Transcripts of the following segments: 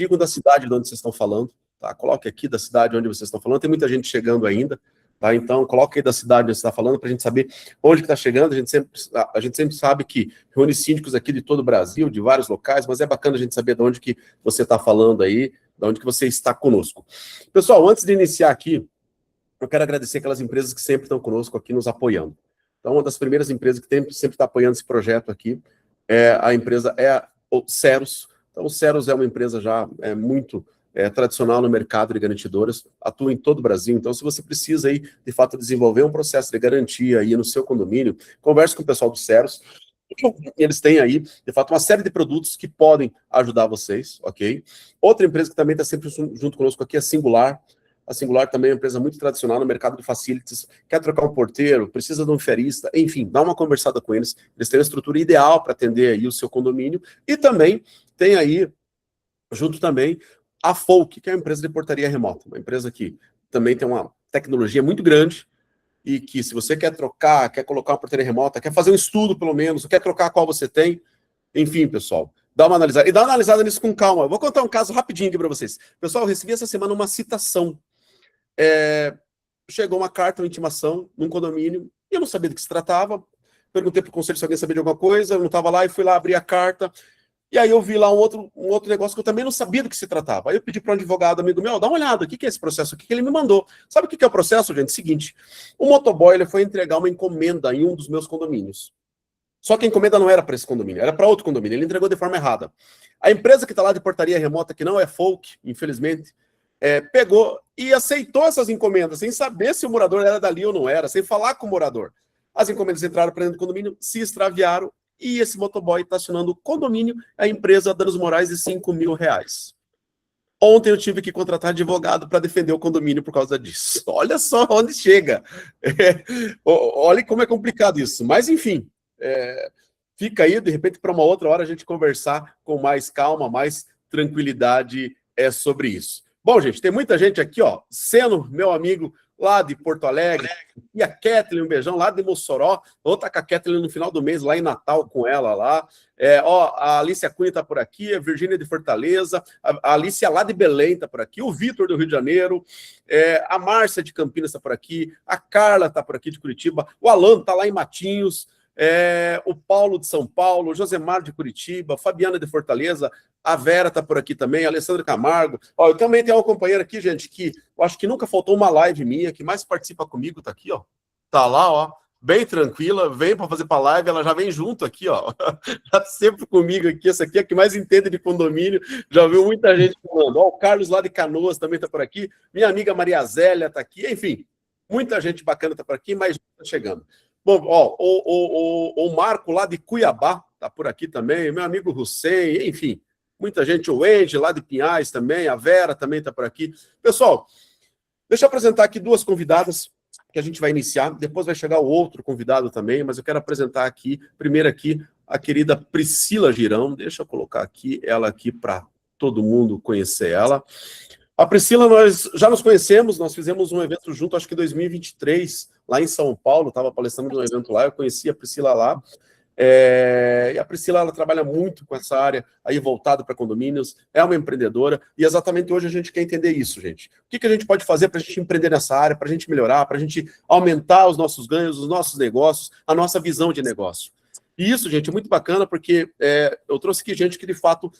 digam da cidade de onde vocês estão falando, tá? Coloque aqui da cidade onde vocês estão falando, tem muita gente chegando ainda, tá? Então, coloque aí da cidade onde você está falando, para a gente saber onde que está chegando. A gente sempre sabe que reúne síndicos aqui de todo o Brasil, de vários locais, mas é bacana a gente saber de onde que você está falando aí, de onde que você está conosco. Pessoal, antes de iniciar aqui, eu quero agradecer aquelas empresas que sempre estão conosco aqui, nos apoiando. Então, uma das primeiras empresas que sempre está apoiando esse projeto aqui, a empresa é o Ceros. Então, o Ceros é uma empresa já muito tradicional no mercado de garantidoras, atua em todo o Brasil. Então, se você precisa aí, de fato, desenvolver um processo de garantia aí no seu condomínio, converse com o pessoal do Ceros. Eles têm aí, de fato, uma série de produtos que podem ajudar vocês, ok? Outra empresa que também está sempre junto conosco aqui é a Singular. A Singular também é uma empresa muito tradicional no mercado de facilities, quer trocar um porteiro, precisa de um ferista, enfim, dá uma conversada com eles. Eles têm a estrutura ideal para atender aí o seu condomínio. E também tem aí, junto também, a Folk, que é uma empresa de portaria remota, uma empresa que também tem uma tecnologia muito grande e que, se você quer trocar, quer colocar uma portaria remota, quer fazer um estudo, pelo menos, quer trocar a qual você tem, enfim, pessoal, dá uma analisada. E dá uma analisada nisso com calma. Eu vou contar um caso rapidinho aqui para vocês. Pessoal, eu recebi essa semana uma citação. Chegou uma carta, uma intimação, num condomínio, e eu não sabia do que se tratava. Perguntei para o conselho se alguém sabia de alguma coisa, eu não estava lá, e fui lá abrir a carta. E aí eu vi lá um outro negócio que eu também não sabia do que se tratava. Aí eu pedi para um advogado amigo meu, dá uma olhada, o que é esse processo aqui que ele me mandou? Sabe o que é o processo, gente? Seguinte, o motoboy ele foi entregar uma encomenda em um dos meus condomínios. Só que a encomenda não era para esse condomínio, era para outro condomínio. Ele entregou de forma errada. A empresa que está lá de portaria remota, que não é Folk, infelizmente, pegou e aceitou essas encomendas, sem saber se o morador era dali ou não era, sem falar com o morador. As encomendas entraram para dentro do condomínio, se extraviaram, e esse motoboy está acionando o condomínio, a empresa danos morais de R$5.000. Ontem eu tive que contratar advogado para defender o condomínio por causa disso. Olha só onde chega. Olha como é complicado isso. Mas, enfim, fica aí, de repente, para uma outra hora a gente conversar com mais calma, mais tranquilidade sobre isso. Bom, gente, tem muita gente aqui, ó. Seno, meu amigo, lá de Porto Alegre, e a Kathleen, um beijão, lá de Mossoró. Vou estar com a Kathleen no final do mês, lá em Natal, com ela lá. A Alicia Cunha está por aqui, a Virgínia de Fortaleza, a Alicia lá de Belém está por aqui, o Vitor do Rio de Janeiro, a Márcia de Campinas está por aqui, a Carla está por aqui de Curitiba, o Alan está lá em Matinhos, o Paulo de São Paulo, o Josemar de Curitiba, a Fabiana de Fortaleza, a Vera está por aqui também, a Alessandra Camargo. Ó, eu também tenho uma companheira aqui, gente, que eu acho que nunca faltou uma live minha, que mais participa comigo, tá aqui, ó. Tá lá, ó, bem tranquila, vem para fazer para live, ela já vem junto aqui, ó. Tá sempre comigo aqui, essa aqui é a que mais entende de condomínio, já viu muita gente falando. Ó, o Carlos lá de Canoas também tá por aqui, minha amiga Maria Zélia tá aqui, enfim, muita gente bacana tá por aqui, mas tá chegando. Bom, ó, o Marco lá de Cuiabá tá por aqui também, meu amigo Hussein, enfim, muita gente, o Andy lá de Pinhais também, a Vera também está por aqui. Pessoal, deixa eu apresentar aqui duas convidadas que a gente vai iniciar, depois vai chegar o outro convidado também, mas eu quero apresentar aqui, primeiro aqui, a querida Priscila Girão, deixa eu colocar aqui, ela aqui para todo mundo conhecer ela. A Priscila, nós já nos conhecemos, nós fizemos um evento junto, acho que em 2023, lá em São Paulo, estava palestrando num evento lá, eu conheci a Priscila lá. E a Priscila, ela trabalha muito com essa área aí voltada para condomínios, é uma empreendedora, e exatamente hoje a gente quer entender isso, gente. O que a gente pode fazer para a gente empreender nessa área, para a gente melhorar, para a gente aumentar os nossos ganhos, os nossos negócios, a nossa visão de negócio. E isso, gente, é muito bacana, porque eu trouxe aqui gente que, de fato,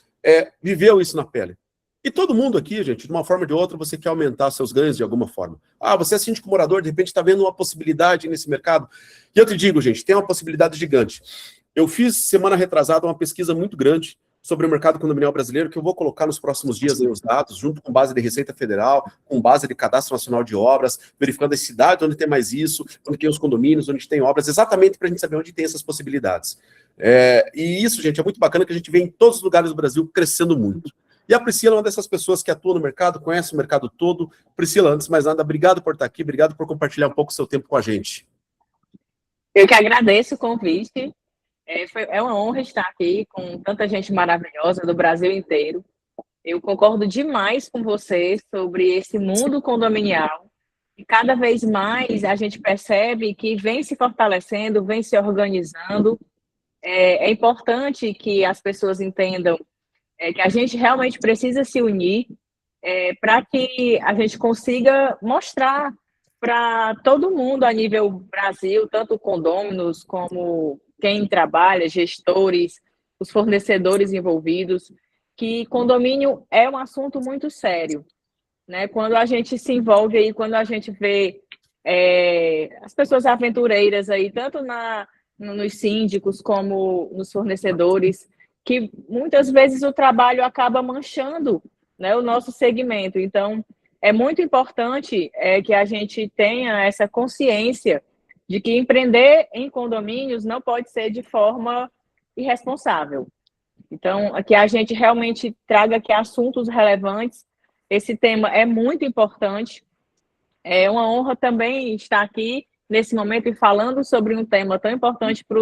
viveu isso na pele. E todo mundo aqui, gente, de uma forma ou de outra, você quer aumentar seus ganhos de alguma forma. Ah, você é síndico morador, de repente está vendo uma possibilidade nesse mercado. E eu te digo, gente, tem uma possibilidade gigante. Eu fiz, semana retrasada, uma pesquisa muito grande sobre o mercado condominial brasileiro, que eu vou colocar nos próximos dias aí os dados, junto com base de Receita Federal, com base de Cadastro Nacional de Obras, verificando as cidades onde tem mais isso, onde tem os condomínios, onde tem obras, exatamente para a gente saber onde tem essas possibilidades. E isso, gente, é muito bacana, que a gente vê em todos os lugares do Brasil crescendo muito. E a Priscila é uma dessas pessoas que atua no mercado, conhece o mercado todo. Priscila, antes de mais nada, obrigado por estar aqui, obrigado por compartilhar um pouco do seu tempo com a gente. Eu que agradeço o convite. É uma honra estar aqui com tanta gente maravilhosa do Brasil inteiro. Eu concordo demais com você sobre esse mundo condominial. E cada vez mais a gente percebe que vem se fortalecendo, vem se organizando. É importante que as pessoas entendam que a gente realmente precisa se unir para que a gente consiga mostrar para todo mundo a nível Brasil, tanto condôminos como quem trabalha, gestores, os fornecedores envolvidos, que condomínio é um assunto muito sério, né? Quando a gente se envolve aí, quando a gente vê as pessoas aventureiras aí, tanto nos síndicos como nos fornecedores, que muitas vezes o trabalho acaba manchando, né, o nosso segmento. Então, é muito importante que a gente tenha essa consciência de que empreender em condomínios não pode ser de forma irresponsável. Então, que a gente realmente traga aqui assuntos relevantes. Esse tema é muito importante. É uma honra também estar aqui nesse momento e falando sobre um tema tão importante para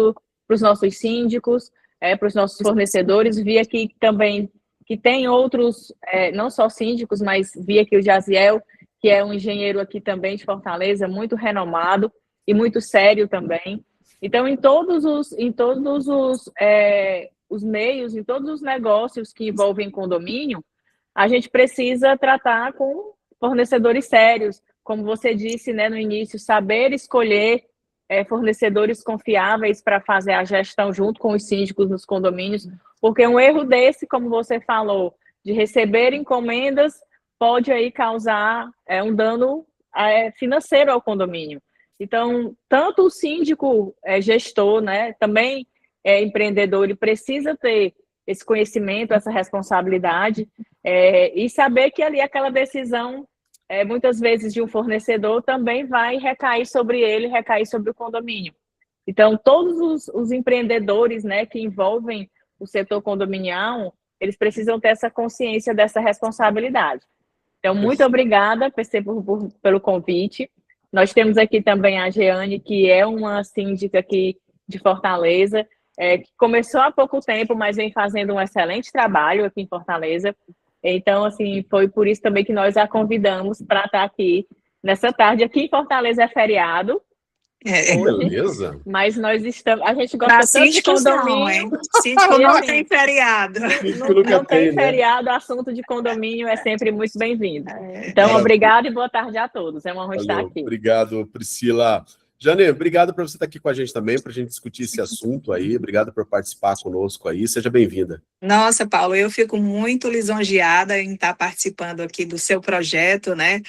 os nossos síndicos, para os nossos fornecedores. Vi aqui também que tem outros, não só síndicos, mas vi aqui o Jaziel, que é um engenheiro aqui também de Fortaleza, muito renomado e muito sério também. Então, em todos os meios, em todos os negócios que envolvem condomínio, a gente precisa tratar com fornecedores sérios, como você disse, né, no início, saber escolher fornecedores confiáveis para fazer a gestão junto com os síndicos nos condomínios, porque um erro desse, como você falou, de receber encomendas, pode aí causar um dano financeiro ao condomínio. Então, tanto o síndico gestor, né, também empreendedor, ele precisa ter esse conhecimento, essa responsabilidade, e saber que ali aquela decisão muitas vezes de um fornecedor também vai recair sobre ele, recair sobre o condomínio. Então, todos os empreendedores, né, que envolvem o setor condominial, eles precisam ter essa consciência dessa responsabilidade. Então, muito obrigada, PC, pelo convite. Nós temos aqui também a Jeane, que é uma síndica aqui de Fortaleza, que começou há pouco tempo, mas vem fazendo um excelente trabalho aqui em Fortaleza. Então, assim, foi por isso também que nós a convidamos para estar aqui nessa tarde. Aqui em Fortaleza é feriado. Hoje, beleza. Mas nós estamos. A gente gosta tanto de condomínio. Síndico não tem feriado. Não tem feriado, o assunto de condomínio é sempre muito bem-vindo. Então, obrigado e boa tarde a todos. É uma honra estar aqui. Obrigado, Priscila. Jane, obrigado por você estar aqui com a gente também, para a gente discutir esse assunto aí. Obrigado por participar conosco aí. Seja bem-vinda. Nossa, Paulo, eu fico muito lisonjeada em estar participando aqui do seu projeto, né?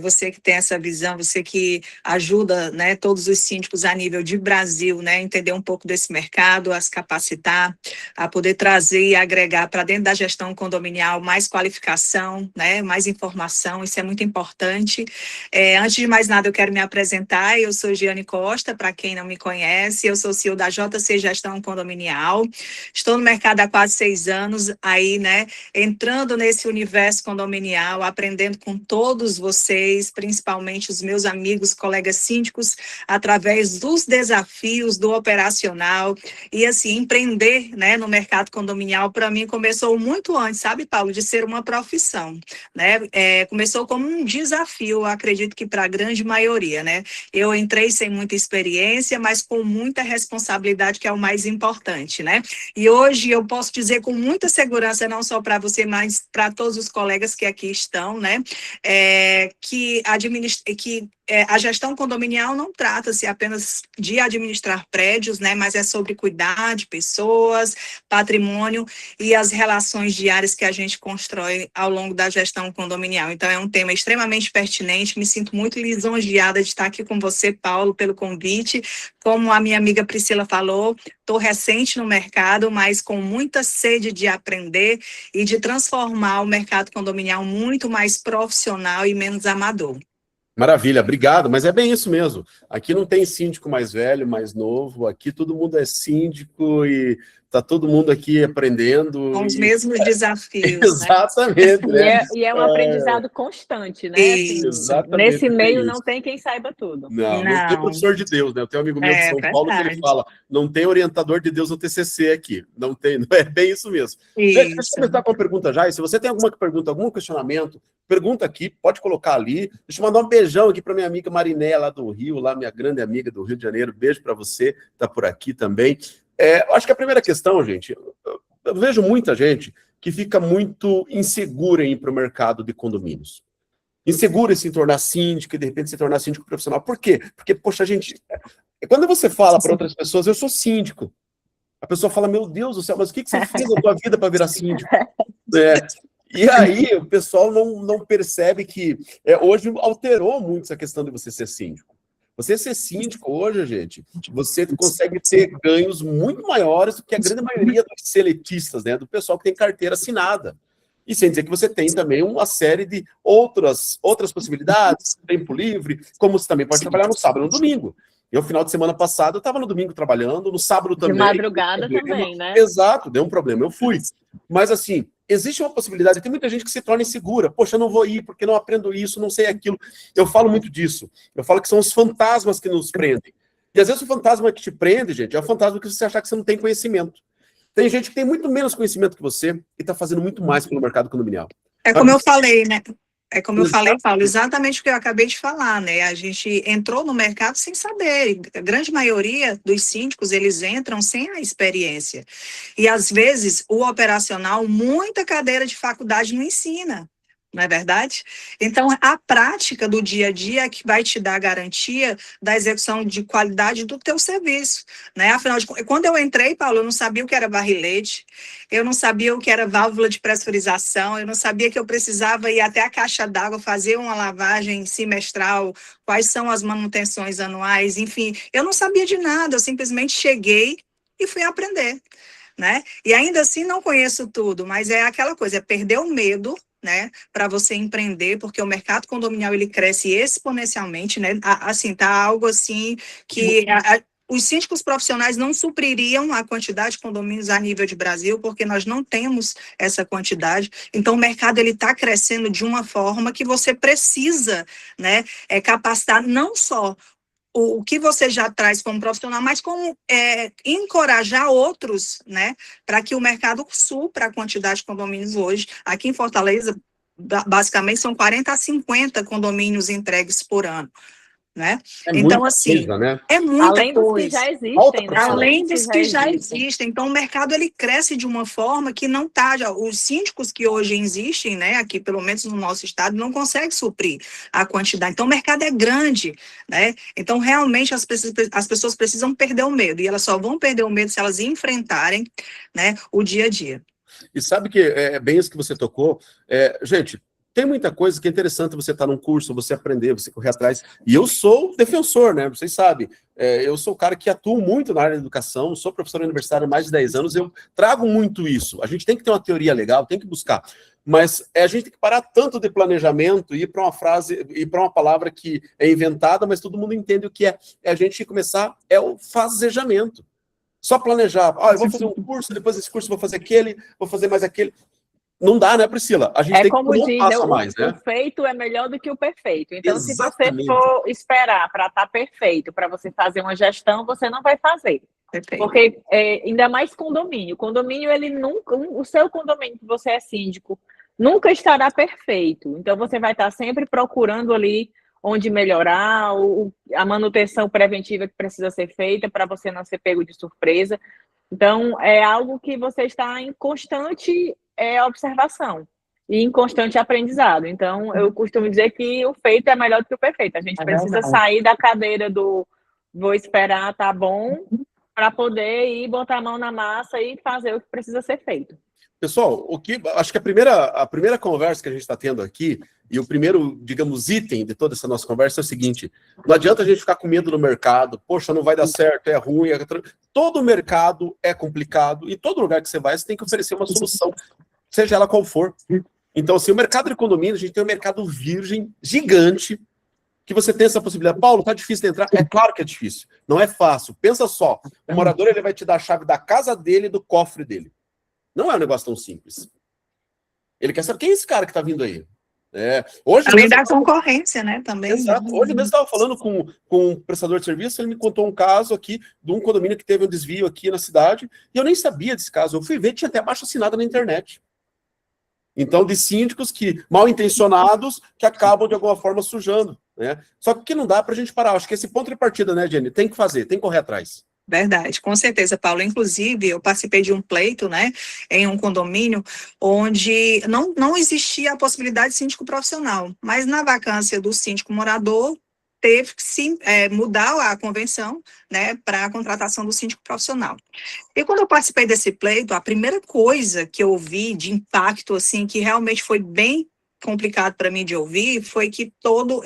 Você que tem essa visão, você que ajuda, né, todos os síndicos a nível de Brasil, né, entender um pouco desse mercado, a se capacitar, a poder trazer e agregar para dentro da gestão condominial mais qualificação, né, mais informação, isso é muito importante. Antes de mais nada, eu quero me apresentar. Eu sou Jeane Costa, para quem não me conhece, eu sou CEO da JC Gestão Condominial. Estou no mercado há quase 6 anos, aí, né, entrando nesse universo condominial, aprendendo com todos vocês, principalmente os meus amigos, colegas síndicos, através dos desafios do operacional. E, assim, empreender, né, no mercado condominial, para mim, começou muito antes, sabe, Paulo, de ser uma profissão, né? Começou como um desafio, acredito que para a grande maioria, né? Eu entrei sem muita experiência, mas com muita responsabilidade, que é o mais importante, né? E hoje eu posso dizer com muita segurança, não só para você, mas para todos os colegas que aqui estão, né? Que a gestão condominial não trata-se apenas de administrar prédios, né? Mas é sobre cuidar de pessoas, patrimônio e as relações diárias que a gente constrói ao longo da gestão condominial. Então, é um tema extremamente pertinente. Me sinto muito lisonjeada de estar aqui com você, Paulo, pelo convite. Como a minha amiga Priscila falou, estou recente no mercado, mas com muita sede de aprender e de transformar o mercado condominial muito mais profissional e menos amador. Maravilha, obrigado, mas é bem isso mesmo. Aqui não tem síndico mais velho, mais novo, aqui todo mundo é síndico e está todo mundo aqui aprendendo. Com os mesmos desafios. Exatamente. Né? E é um aprendizado constante, né? Assim, exatamente. Nesse meio não tem quem saiba tudo. Não tem professor de Deus, né? Eu tenho um amigo meu de São Paulo que ele fala, não tem orientador de Deus no TCC aqui. Não tem, não é bem isso mesmo. Deixa eu começar com uma pergunta já, e se você tem alguma pergunta, algum questionamento, pergunta aqui, pode colocar ali. Deixa eu mandar um beijão aqui para minha amiga Mariné, lá do Rio, lá minha grande amiga do Rio de Janeiro. Beijo para você, tá por aqui também. Eu acho que a primeira questão, gente, eu vejo muita gente que fica muito insegura em ir para o mercado de condomínios. Insegura em se tornar síndico e, de repente, se tornar síndico profissional. Por quê? Porque, poxa, gente... Quando você fala para outras pessoas, eu sou síndico, a pessoa fala, meu Deus do céu, mas o que você fez na tua vida para virar síndico? E aí o pessoal não percebe que hoje alterou muito essa questão de você ser síndico. Você ser síndico hoje, gente, você consegue ter ganhos muito maiores do que a grande maioria dos seletistas, né, do pessoal que tem carteira assinada. E sem dizer que você tem também uma série de outras possibilidades, tempo livre, como você também pode trabalhar no sábado e no domingo. Eu, final de semana passado, eu estava no domingo trabalhando, no sábado também. De madrugada também, né? Exato, deu um problema, eu fui. Mas, assim, existe uma possibilidade, tem muita gente que se torna insegura. Poxa, eu não vou ir porque não aprendo isso, não sei aquilo. Eu falo muito disso. Eu falo que são os fantasmas que nos prendem. E, às vezes, o fantasma que te prende, gente, é o fantasma que você achar que você não tem conhecimento. Tem gente que tem muito menos conhecimento que você e está fazendo muito mais pelo mercado condominial. É como eu falei, né? É como eu falei, Paulo, exatamente o que eu acabei de falar, né? A gente entrou no mercado sem saber. A grande maioria dos síndicos, eles entram sem a experiência. E, às vezes, o operacional, muita cadeira de faculdade não ensina. Não é verdade? Então, a prática do dia a dia é que vai te dar a garantia da execução de qualidade do teu serviço, né? Afinal de contas, quando eu entrei, Paulo, eu não sabia o que era barrilete, eu não sabia o que era válvula de pressurização, eu não sabia que eu precisava ir até a caixa d'água, fazer uma lavagem semestral, quais são as manutenções anuais, enfim, eu não sabia de nada, eu simplesmente cheguei e fui aprender, né? E ainda assim não conheço tudo, mas é aquela coisa, é perder o medo, né, para você empreender, porque o mercado condominial ele cresce exponencialmente, né, assim, tá algo assim que os síndicos profissionais não supririam a quantidade de condomínios a nível de Brasil, porque nós não temos essa quantidade, então o mercado ele está crescendo de uma forma que você precisa, né, capacitar não só o que você já traz como profissional, mas como encorajar outros, né, para que o mercado supra a quantidade de condomínios hoje. Aqui em Fortaleza, basicamente, são 40 a 50 condomínios entregues por ano, né? Então, assim, coisa, né? é muita Além dos coisa. que já existem, né? Além dos que já existem. Então, o mercado, ele cresce de uma forma que não está... Os síndicos que hoje existem, né, aqui, pelo menos no nosso estado, não conseguem suprir a quantidade. Então, o mercado é grande, né? Então, realmente, as pessoas precisam perder o medo. E elas só vão perder o medo se elas enfrentarem, né, o dia a dia. E sabe que é bem isso que você tocou. Gente, tem muita coisa que é interessante você estar num curso, você aprender, você correr atrás. E eu sou defensor, né? Vocês sabem. Eu sou o cara que atuo muito na área da educação, sou professor universitário há mais de 10 anos, eu trago muito isso. A gente tem que ter uma teoria legal, tem que buscar. Mas a gente tem que parar tanto de planejamento e ir para uma frase, ir para uma palavra que é inventada, mas todo mundo entende o que é. É a gente começar, o fazejamento. Só planejar. Eu vou fazer um curso, depois desse curso vou fazer aquele, vou fazer mais aquele. Não dá, né, Priscila? A gente tem como que diz, o feito é melhor do que o perfeito. Então, exatamente. Se você for esperar para estar perfeito, para você fazer uma gestão, você não vai fazer. Perfeito. Porque ainda mais condomínio. Condomínio, ele nunca, o seu condomínio que você é síndico, nunca estará perfeito. Então, você vai estar sempre procurando ali onde melhorar, a manutenção preventiva que precisa ser feita para você não ser pego de surpresa. Então, é algo que você está em constante observação e em constante aprendizado. Então, eu costumo dizer que o feito é melhor do que o perfeito. A gente precisa sair da cadeira do vou esperar, tá bom, para poder ir botar a mão na massa e fazer o que precisa ser feito. Pessoal, acho que a primeira conversa que a gente está tendo aqui, e o primeiro, digamos, item de toda essa nossa conversa é o seguinte: não adianta a gente ficar com medo no mercado, poxa, não vai dar certo, é ruim. Todo mercado é complicado, e todo lugar que você vai, você tem que oferecer uma solução, seja ela qual for. Então, assim, o mercado de condomínio, a gente tem um mercado virgem, gigante, que você tem essa possibilidade. Paulo, tá difícil de entrar? É claro que é difícil, não é fácil. Pensa só, o morador ele vai te dar a chave da casa dele e do cofre dele. Não é um negócio tão simples. Ele quer saber quem é esse cara que está vindo aí. Hoje além da concorrência, né, também. Exato. Hoje mesmo eu estava falando com um prestador de serviço, ele me contou um caso aqui de um condomínio que teve um desvio aqui na cidade, e eu nem sabia desse caso. Eu fui ver, tinha até abaixo assinada na internet. Então, de síndicos que, mal intencionados, que acabam de alguma forma sujando, né? Só que não dá para a gente parar. Acho que esse ponto de partida, né, Jenny? Tem que fazer, tem que correr atrás. Verdade, com certeza, Paulo. Inclusive, eu participei de um pleito, né, em um condomínio, onde não existia a possibilidade de síndico profissional, mas na vacância do síndico morador, teve que sim, mudar a convenção, né, para a contratação do síndico profissional. E quando eu participei desse pleito, a primeira coisa que eu ouvi de impacto, assim, que realmente foi bem complicado para mim de ouvir, foi que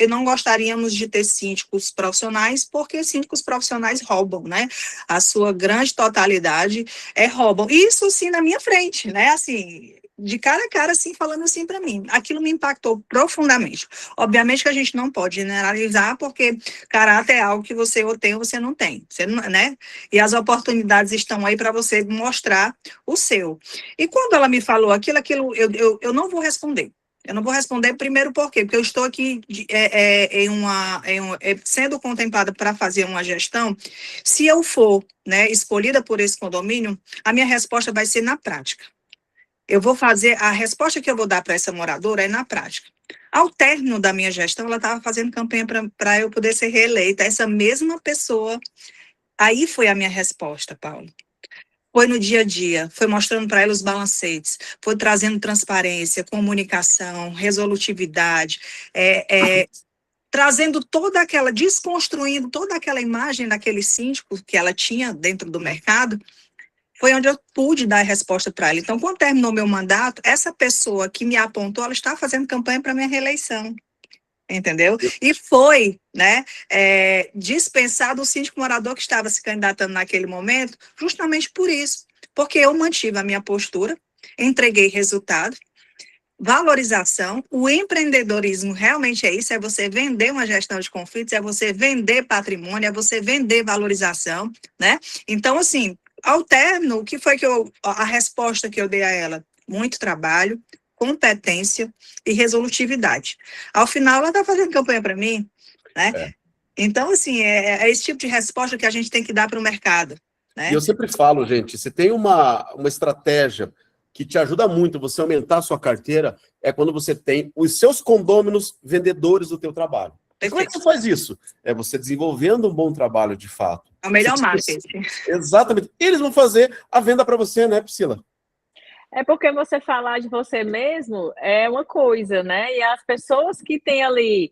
não gostaríamos de ter síndicos profissionais, porque síndicos profissionais roubam, né? A sua grande totalidade roubam. Isso, sim, na minha frente, né? Assim, de cara a cara, assim, falando assim para mim. Aquilo me impactou profundamente. Obviamente que a gente não pode generalizar, porque caráter é algo que você ou tem ou você não tem, você não, né? E as oportunidades estão aí para você mostrar o seu. E quando ela me falou aquilo eu não vou responder. Eu não vou responder primeiro por quê? Porque eu estou aqui sendo contemplada para fazer uma gestão. Se eu for, né, escolhida por esse condomínio, a minha resposta vai ser na prática. Eu vou fazer, a resposta que eu vou dar para essa moradora é na prática. Ao término da minha gestão, ela estava fazendo campanha para eu poder ser reeleita. Essa mesma pessoa, aí foi a minha resposta, Paulo. Foi no dia a dia, foi mostrando para ela os balancetes, foi trazendo transparência, comunicação, resolutividade, trazendo desconstruindo toda aquela imagem daquele síndico que ela tinha dentro do mercado, foi onde eu pude dar a resposta para ela. Então, quando terminou meu mandato, essa pessoa que me apontou, ela está fazendo campanha para minha reeleição. Entendeu? E foi, né, dispensado o síndico morador que estava se candidatando naquele momento, justamente por isso, porque eu mantive a minha postura, entreguei resultado, valorização, o empreendedorismo realmente é isso, é você vender uma gestão de conflitos, é você vender patrimônio, é você vender valorização, né? Então, assim, ao término, o que foi a resposta que eu dei a ela? Muito trabalho, competência e resolutividade. Ao final, ela está fazendo campanha para mim, né? Então, assim, é esse tipo de resposta que a gente tem que dar para o mercado, né? E eu sempre falo, gente, se tem uma estratégia que te ajuda muito você aumentar a sua carteira, é quando você tem os seus condôminos vendedores do teu trabalho. E como é que você faz isso? É você desenvolvendo um bom trabalho, de fato. É o melhor marketing. Exatamente. Eles vão fazer a venda para você, né, Priscila? É porque você falar de você mesmo é uma coisa, né? E as pessoas que têm ali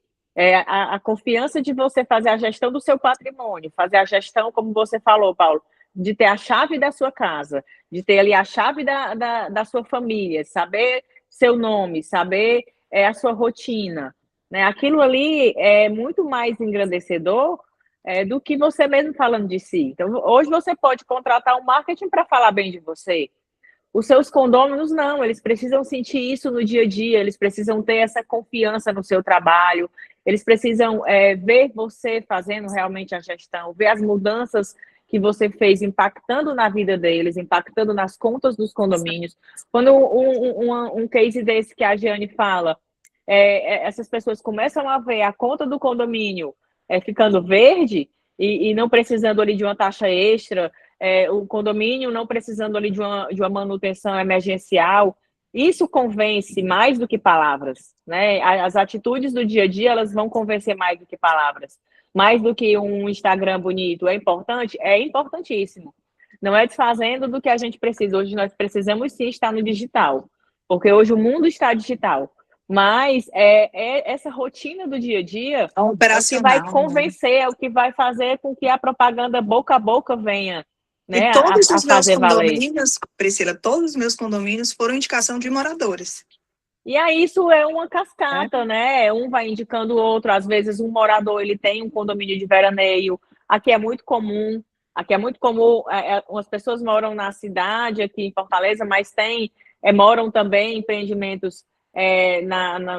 a confiança de você fazer a gestão do seu patrimônio, fazer a gestão, como você falou, Paulo, de ter a chave da sua casa, de ter ali a chave da sua família, saber seu nome, saber a sua rotina, né? Aquilo ali é muito mais engrandecedor do que você mesmo falando de si. Então, hoje você pode contratar um marketing para falar bem de você. Os seus condôminos, não, eles precisam sentir isso no dia a dia, eles precisam ter essa confiança no seu trabalho, eles precisam ver você fazendo realmente a gestão, ver as mudanças que você fez impactando na vida deles, impactando nas contas dos condomínios. Quando um case desse que a Giane fala, essas pessoas começam a ver a conta do condomínio ficando verde e não precisando ali de uma taxa extra, o condomínio não precisando ali de uma manutenção emergencial, isso convence mais do que palavras, né? As atitudes do dia a dia, elas vão convencer mais do que palavras. Mais do que um Instagram bonito. É importante? É importantíssimo. Não é desfazendo do que a gente precisa. Hoje nós precisamos sim estar no digital, porque hoje o mundo está digital. Mas essa rotina do dia a dia é o que vai convencer, é o que vai fazer com que a propaganda boca a boca venha, né, e todos os meus condomínios, Priscila, todos os meus condomínios foram indicação de moradores. E aí isso é uma cascata, né? Um vai indicando o outro. Às vezes um morador ele tem um condomínio de veraneio. Aqui é muito comum. As pessoas moram na cidade aqui em Fortaleza, mas moram também em empreendimentos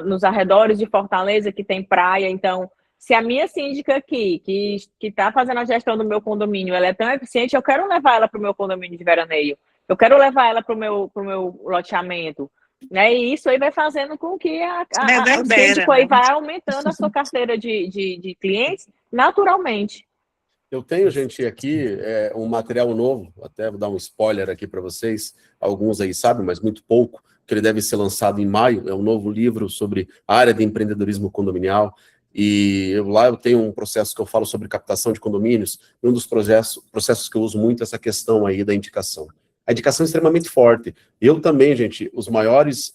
nos arredores de Fortaleza que tem praia. Então, se a minha síndica aqui, que está fazendo a gestão do meu condomínio, ela é tão eficiente, eu quero levar ela para o meu condomínio de veraneio. Eu quero levar ela para o meu loteamento. Né? E isso aí vai fazendo com que o síndico aí vai aumentando a sua carteira de clientes naturalmente. Eu tenho, gente, aqui um material novo, até vou dar um spoiler aqui para vocês, alguns aí sabem, mas muito pouco, que ele deve ser lançado em maio, é um novo livro sobre a área de empreendedorismo condominial. E lá eu tenho um processo que eu falo sobre captação de condomínios, e um dos processos que eu uso muito é essa questão aí da indicação. A indicação é extremamente forte. Eu também, gente, os maiores,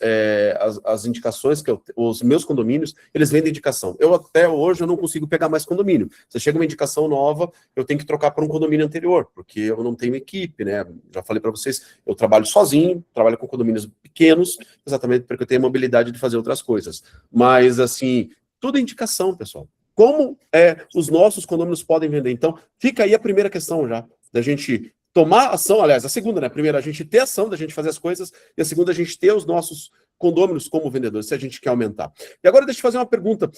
as indicações os meus condomínios, eles vêm de indicação. Eu até hoje eu não consigo pegar mais condomínio. Se chega uma indicação nova, eu tenho que trocar para um condomínio anterior, porque eu não tenho equipe, né? Já falei para vocês, eu trabalho sozinho, trabalho com condomínios pequenos, exatamente porque eu tenho a mobilidade de fazer outras coisas. Mas, assim, tudo é indicação, pessoal. Como os nossos condomínios podem vender? Então, fica aí a primeira questão já, da gente tomar ação, aliás, a segunda, né? A primeira, a gente ter ação, da gente fazer as coisas, e a segunda, a gente ter os nossos condôminos como vendedores, se a gente quer aumentar. E agora, deixa eu fazer uma pergunta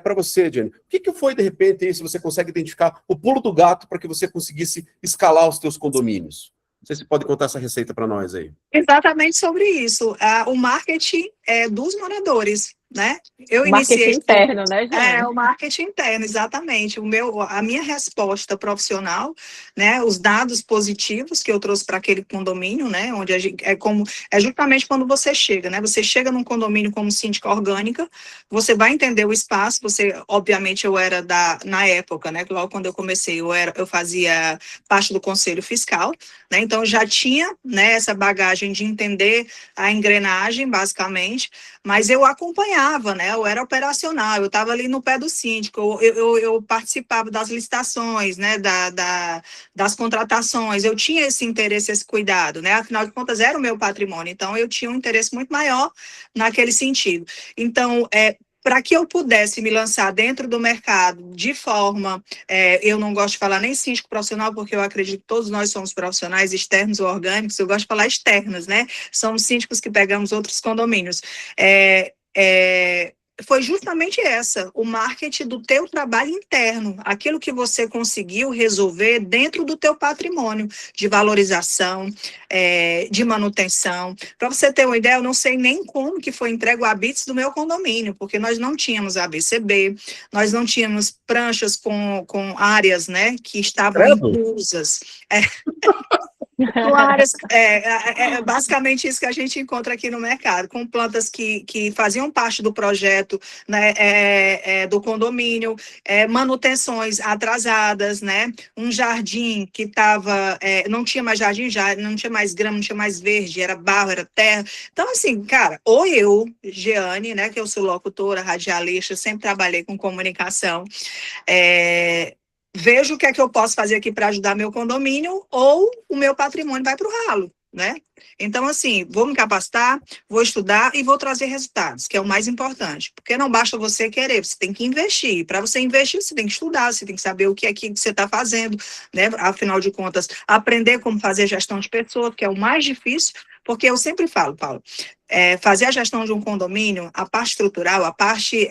para você, Jenny. O que foi, de repente, aí, se você consegue identificar o pulo do gato para que você conseguisse escalar os teus condomínios? Não sei se você pode contar essa receita para nós aí. Exatamente sobre isso. O marketing dos moradores, né? Eu marketing interno, né, gente? O marketing interno, exatamente. A minha resposta profissional, né? Os dados positivos que eu trouxe para aquele condomínio, né? Onde é justamente quando você chega, né? Você chega num condomínio como síndica orgânica, você vai entender o espaço. Obviamente, eu era na época, né? Logo quando eu comecei, eu fazia parte do conselho fiscal, né? Então já tinha, né? Essa bagagem de entender a engrenagem, basicamente. Mas eu acompanhava, né? Eu era operacional, eu estava ali no pé do síndico, eu participava das licitações, né? Das contratações, eu tinha esse interesse, esse cuidado, né? Afinal de contas, era o meu patrimônio, então eu tinha um interesse muito maior naquele sentido. Então, para que eu pudesse me lançar dentro do mercado de forma, eu não gosto de falar nem síndico profissional, porque eu acredito que todos nós somos profissionais externos ou orgânicos, eu gosto de falar externos, né? Somos síndicos que pegamos outros condomínios. Foi justamente o marketing do teu trabalho interno, aquilo que você conseguiu resolver dentro do teu patrimônio, de valorização, de manutenção. Para você ter uma ideia, eu não sei nem como que foi entregue o ABITS do meu condomínio, porque nós não tínhamos ABCB, nós não tínhamos pranchas com áreas, né, que estavam inclusas. Áreas, basicamente isso que a gente encontra aqui no mercado, com plantas que faziam parte do projeto, né, do condomínio, manutenções atrasadas, né, um jardim que estava, não tinha mais jardim, já não tinha mais grama, não tinha mais verde, era barro, era terra. Então, assim, cara, ou eu, Jeane, né, que eu sou locutora, radialista, sempre trabalhei com comunicação, vejo o que é que eu posso fazer aqui para ajudar meu condomínio, ou o meu patrimônio vai para o ralo, né? Então, assim, vou me capacitar, vou estudar e vou trazer resultados, que é o mais importante. Porque não basta você querer, você tem que investir. Para você investir, você tem que estudar, você tem que saber o que é que você está fazendo, né? Afinal de contas, aprender como fazer gestão de pessoas, que é o mais difícil, porque eu sempre falo, Paulo, fazer a gestão de um condomínio, a parte estrutural, a parte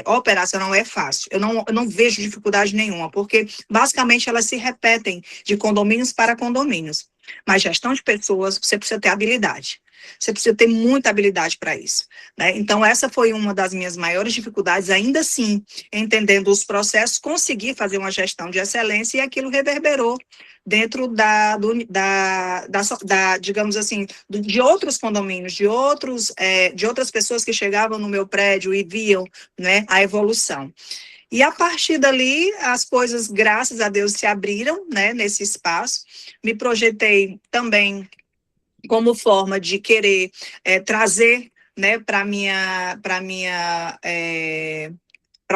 operacional é fácil. Eu não vejo dificuldade nenhuma, porque basicamente elas se repetem de condomínios para condomínios. Mas gestão de pessoas, você precisa ter habilidade. Você precisa ter muita habilidade para isso, né? Então, essa foi uma das minhas maiores dificuldades, ainda assim, entendendo os processos, conseguir fazer uma gestão de excelência, e aquilo reverberou dentro digamos assim, de outros condomínios, de outras pessoas que chegavam no meu prédio e viam, né, a evolução. E a partir dali, as coisas, graças a Deus, se abriram, né, nesse espaço. Me projetei também como forma de querer trazer, né, para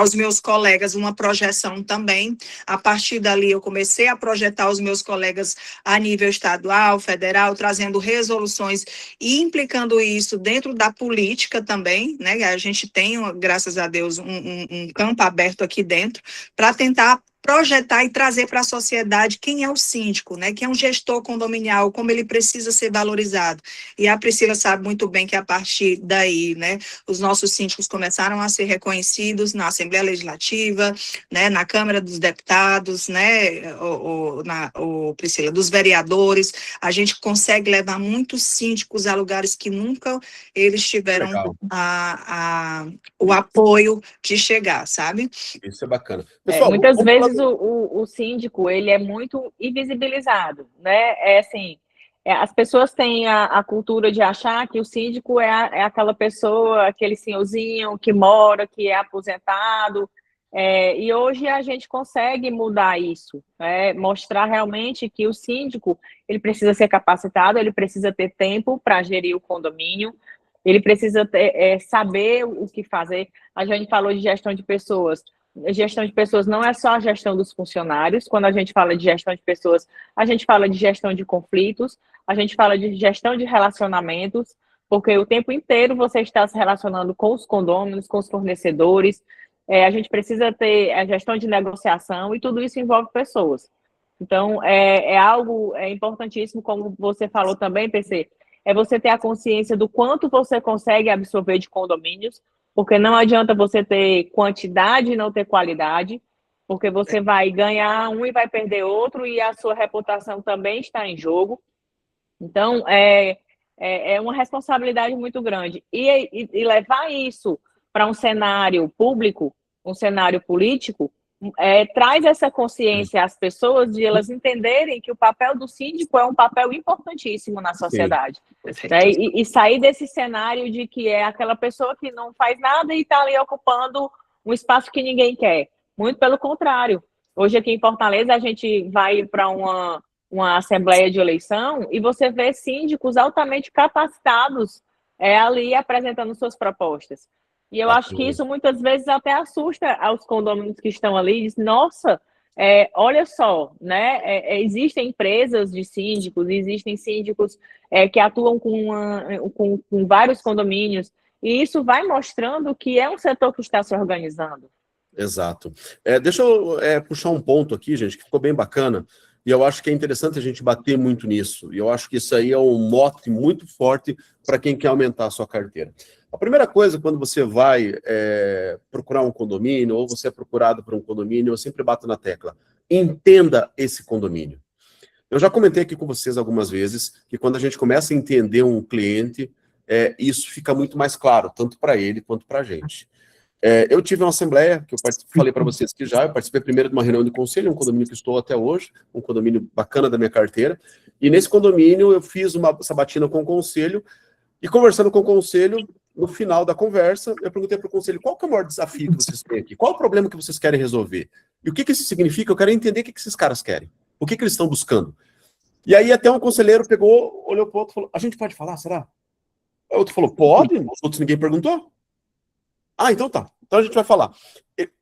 os meus colegas uma projeção também. A partir dali, eu comecei a projetar os meus colegas a nível estadual, federal, trazendo resoluções e implicando isso dentro da política também, né? A gente tem, graças a Deus, um campo aberto aqui dentro para tentar projetar e trazer para a sociedade quem é o síndico, né? Quem é um gestor condominial, como ele precisa ser valorizado. E a Priscila sabe muito bem que a partir daí, né, os nossos síndicos começaram a ser reconhecidos na Assembleia Legislativa, né, na Câmara dos Deputados, né, Priscila, dos vereadores. A gente consegue levar muitos síndicos a lugares que nunca eles tiveram o apoio de chegar, sabe? Isso é bacana. Pessoal, muitas vezes o síndico, ele é muito invisibilizado, né? Assim, as pessoas têm a cultura de achar que o síndico é aquela pessoa, aquele senhorzinho que mora, que é aposentado, E hoje a gente consegue mudar isso, mostrar realmente que o síndico ele precisa ser capacitado, ele precisa ter tempo para gerir o condomínio, ele precisa saber o que fazer. A gente falou de gestão de pessoas. Gestão de pessoas não é só a gestão dos funcionários. Quando a gente fala de gestão de pessoas, a gente fala de gestão de conflitos, a gente fala de gestão de relacionamentos, porque o tempo inteiro você está se relacionando com os condôminos, com os fornecedores. A gente precisa ter a gestão de negociação e tudo isso envolve pessoas. Então, algo importantíssimo, como você falou também, PC, é você ter a consciência do quanto você consegue absorver de condomínios, porque não adianta você ter quantidade e não ter qualidade, porque você vai ganhar um e vai perder outro, e a sua reputação também está em jogo. Então, é uma responsabilidade muito grande. E levar isso para um cenário público, um cenário político, traz essa consciência às pessoas de elas entenderem que o papel do síndico é um papel importantíssimo na sociedade. E sair desse cenário de que é aquela pessoa que não faz nada e está ali ocupando um espaço que ninguém quer. Muito pelo contrário. Hoje aqui em Fortaleza a gente vai para uma assembleia de eleição e você vê síndicos altamente capacitados ali apresentando suas propostas. E eu acho que isso muitas vezes até assusta aos condôminos que estão ali e diz, nossa, olha só, né? Existem empresas de síndicos, existem síndicos que atuam com vários condomínios, e isso vai mostrando que é um setor que está se organizando. Exato. Deixa eu puxar um ponto aqui, gente, que ficou bem bacana, e eu acho que é interessante a gente bater muito nisso, e eu acho que isso aí é um mote muito forte para quem quer aumentar a sua carteira. A primeira coisa, quando você vai procurar um condomínio, ou você é procurado por um condomínio, eu sempre bato na tecla, entenda esse condomínio. Eu já comentei aqui com vocês algumas vezes, que quando a gente começa a entender um cliente, isso fica muito mais claro, tanto para ele quanto para a gente. Eu tive uma assembleia, que eu falei para vocês que eu participei primeiro de uma reunião de conselho, um condomínio que estou até hoje, um condomínio bacana da minha carteira, e nesse condomínio eu fiz uma sabatina com o conselho, e conversando com o conselho, no final da conversa, eu perguntei para o conselho, qual que é o maior desafio que vocês têm aqui? Qual é o problema que vocês querem resolver? E o que isso significa? Eu quero entender o que esses caras querem. O que eles estão buscando? E aí até um conselheiro pegou, olhou para o outro e falou, a gente pode falar, será? O outro falou, pode? Os outros ninguém perguntou. Ah, então tá. Então a gente vai falar.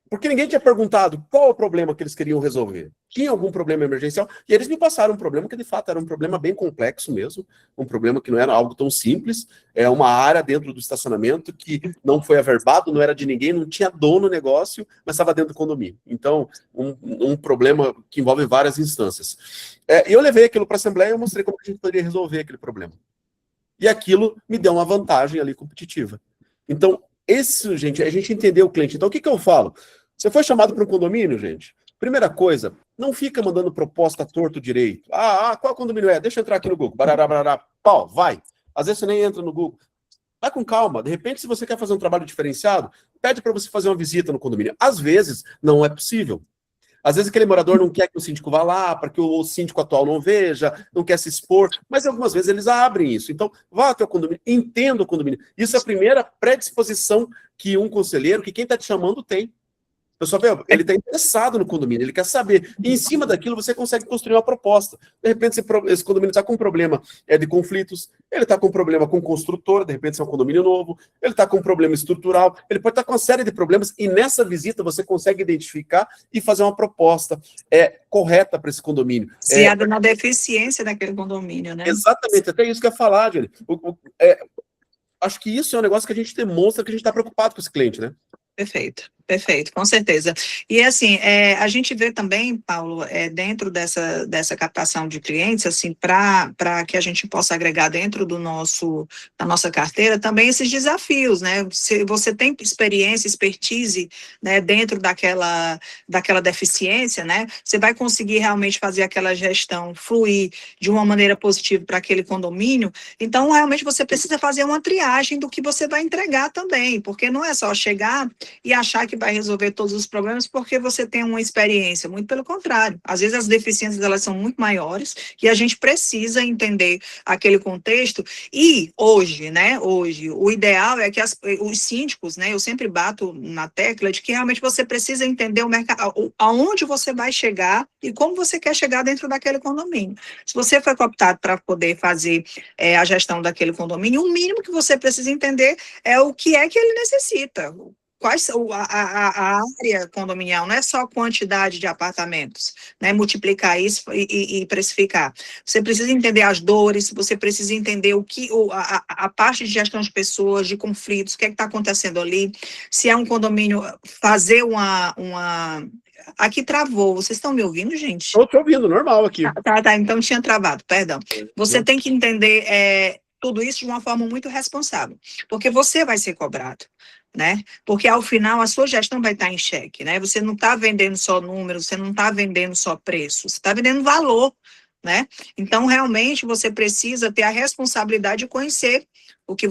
Porque ninguém tinha perguntado qual é o problema que eles queriam resolver. Tinha algum problema emergencial? E eles me passaram um problema que, de fato, era um problema bem complexo mesmo. Um problema que não era algo tão simples. É uma área dentro do estacionamento que não foi averbado, não era de ninguém, não tinha dono no negócio, mas estava dentro do condomínio. Então, um problema que envolve várias instâncias. E eu levei aquilo para a Assembleia e eu mostrei como a gente poderia resolver aquele problema. E aquilo me deu uma vantagem ali competitiva. Então, isso, gente, a gente entender o cliente. Então, o que eu falo? Você foi chamado para um condomínio, gente? Primeira coisa, não fica mandando proposta torto direito. Qual condomínio é? Deixa eu entrar aqui no Google. Barará, barará, pau, vai. Às vezes você nem entra no Google. Vai com calma. De repente, se você quer fazer um trabalho diferenciado, pede para você fazer uma visita no condomínio. Às vezes, não é possível. Às vezes aquele morador não quer que o síndico vá lá, para que o síndico atual não veja, não quer se expor, mas algumas vezes eles abrem isso. Então, vá até o condomínio, entenda o condomínio. Isso é a primeira predisposição que um conselheiro, que quem está te chamando tem. Pessoal, ele está interessado no condomínio, ele quer saber. E em cima daquilo você consegue construir uma proposta. De repente, esse condomínio está com um problema de conflitos, ele está com um problema com construtora, de repente, se é um condomínio novo, ele está com um problema estrutural, ele pode estar com uma série de problemas, e nessa visita você consegue identificar e fazer uma proposta correta para esse condomínio. Baseada na deficiência daquele condomínio, né? Exatamente, até isso que eu ia falar, Jenny. Acho que isso é um negócio que a gente demonstra que a gente está preocupado com esse cliente, né? Perfeito, com certeza. E assim, a gente vê também, Paulo, dentro dessa captação de clientes, assim, para que a gente possa agregar dentro da nossa carteira também esses desafios, né? Se você tem experiência, expertise, né, dentro daquela deficiência, né? Você vai conseguir realmente fazer aquela gestão fluir de uma maneira positiva para aquele condomínio. Então, realmente, você precisa fazer uma triagem do que você vai entregar também, porque não é só chegar e achar que vai resolver todos os problemas porque você tem uma experiência, muito pelo contrário. Às vezes as deficiências elas são muito maiores e a gente precisa entender aquele contexto e hoje, né, o ideal é que os síndicos, né, eu sempre bato na tecla de que realmente você precisa entender o mercado, aonde você vai chegar e como você quer chegar dentro daquele condomínio. Se você foi cooptado para poder fazer a gestão daquele condomínio, o mínimo que você precisa entender é o que é que ele necessita. Quais a área condominial, não é só a quantidade de apartamentos, né? Multiplicar isso e precificar. Você precisa entender as dores, você precisa entender a parte de gestão de pessoas, de conflitos, o que é que está acontecendo ali. Se é um condomínio, fazer Aqui travou, vocês estão me ouvindo, gente? Estou te ouvindo, normal aqui. Tá, então tinha travado, perdão. Você tem que entender tudo isso de uma forma muito responsável, porque você vai ser cobrado, né? Porque ao final a sua gestão vai estar em xeque, né? Você não está vendendo só números, você não está vendendo só preço, você está vendendo valor, né? Então realmente você precisa ter a responsabilidade de conhecer no que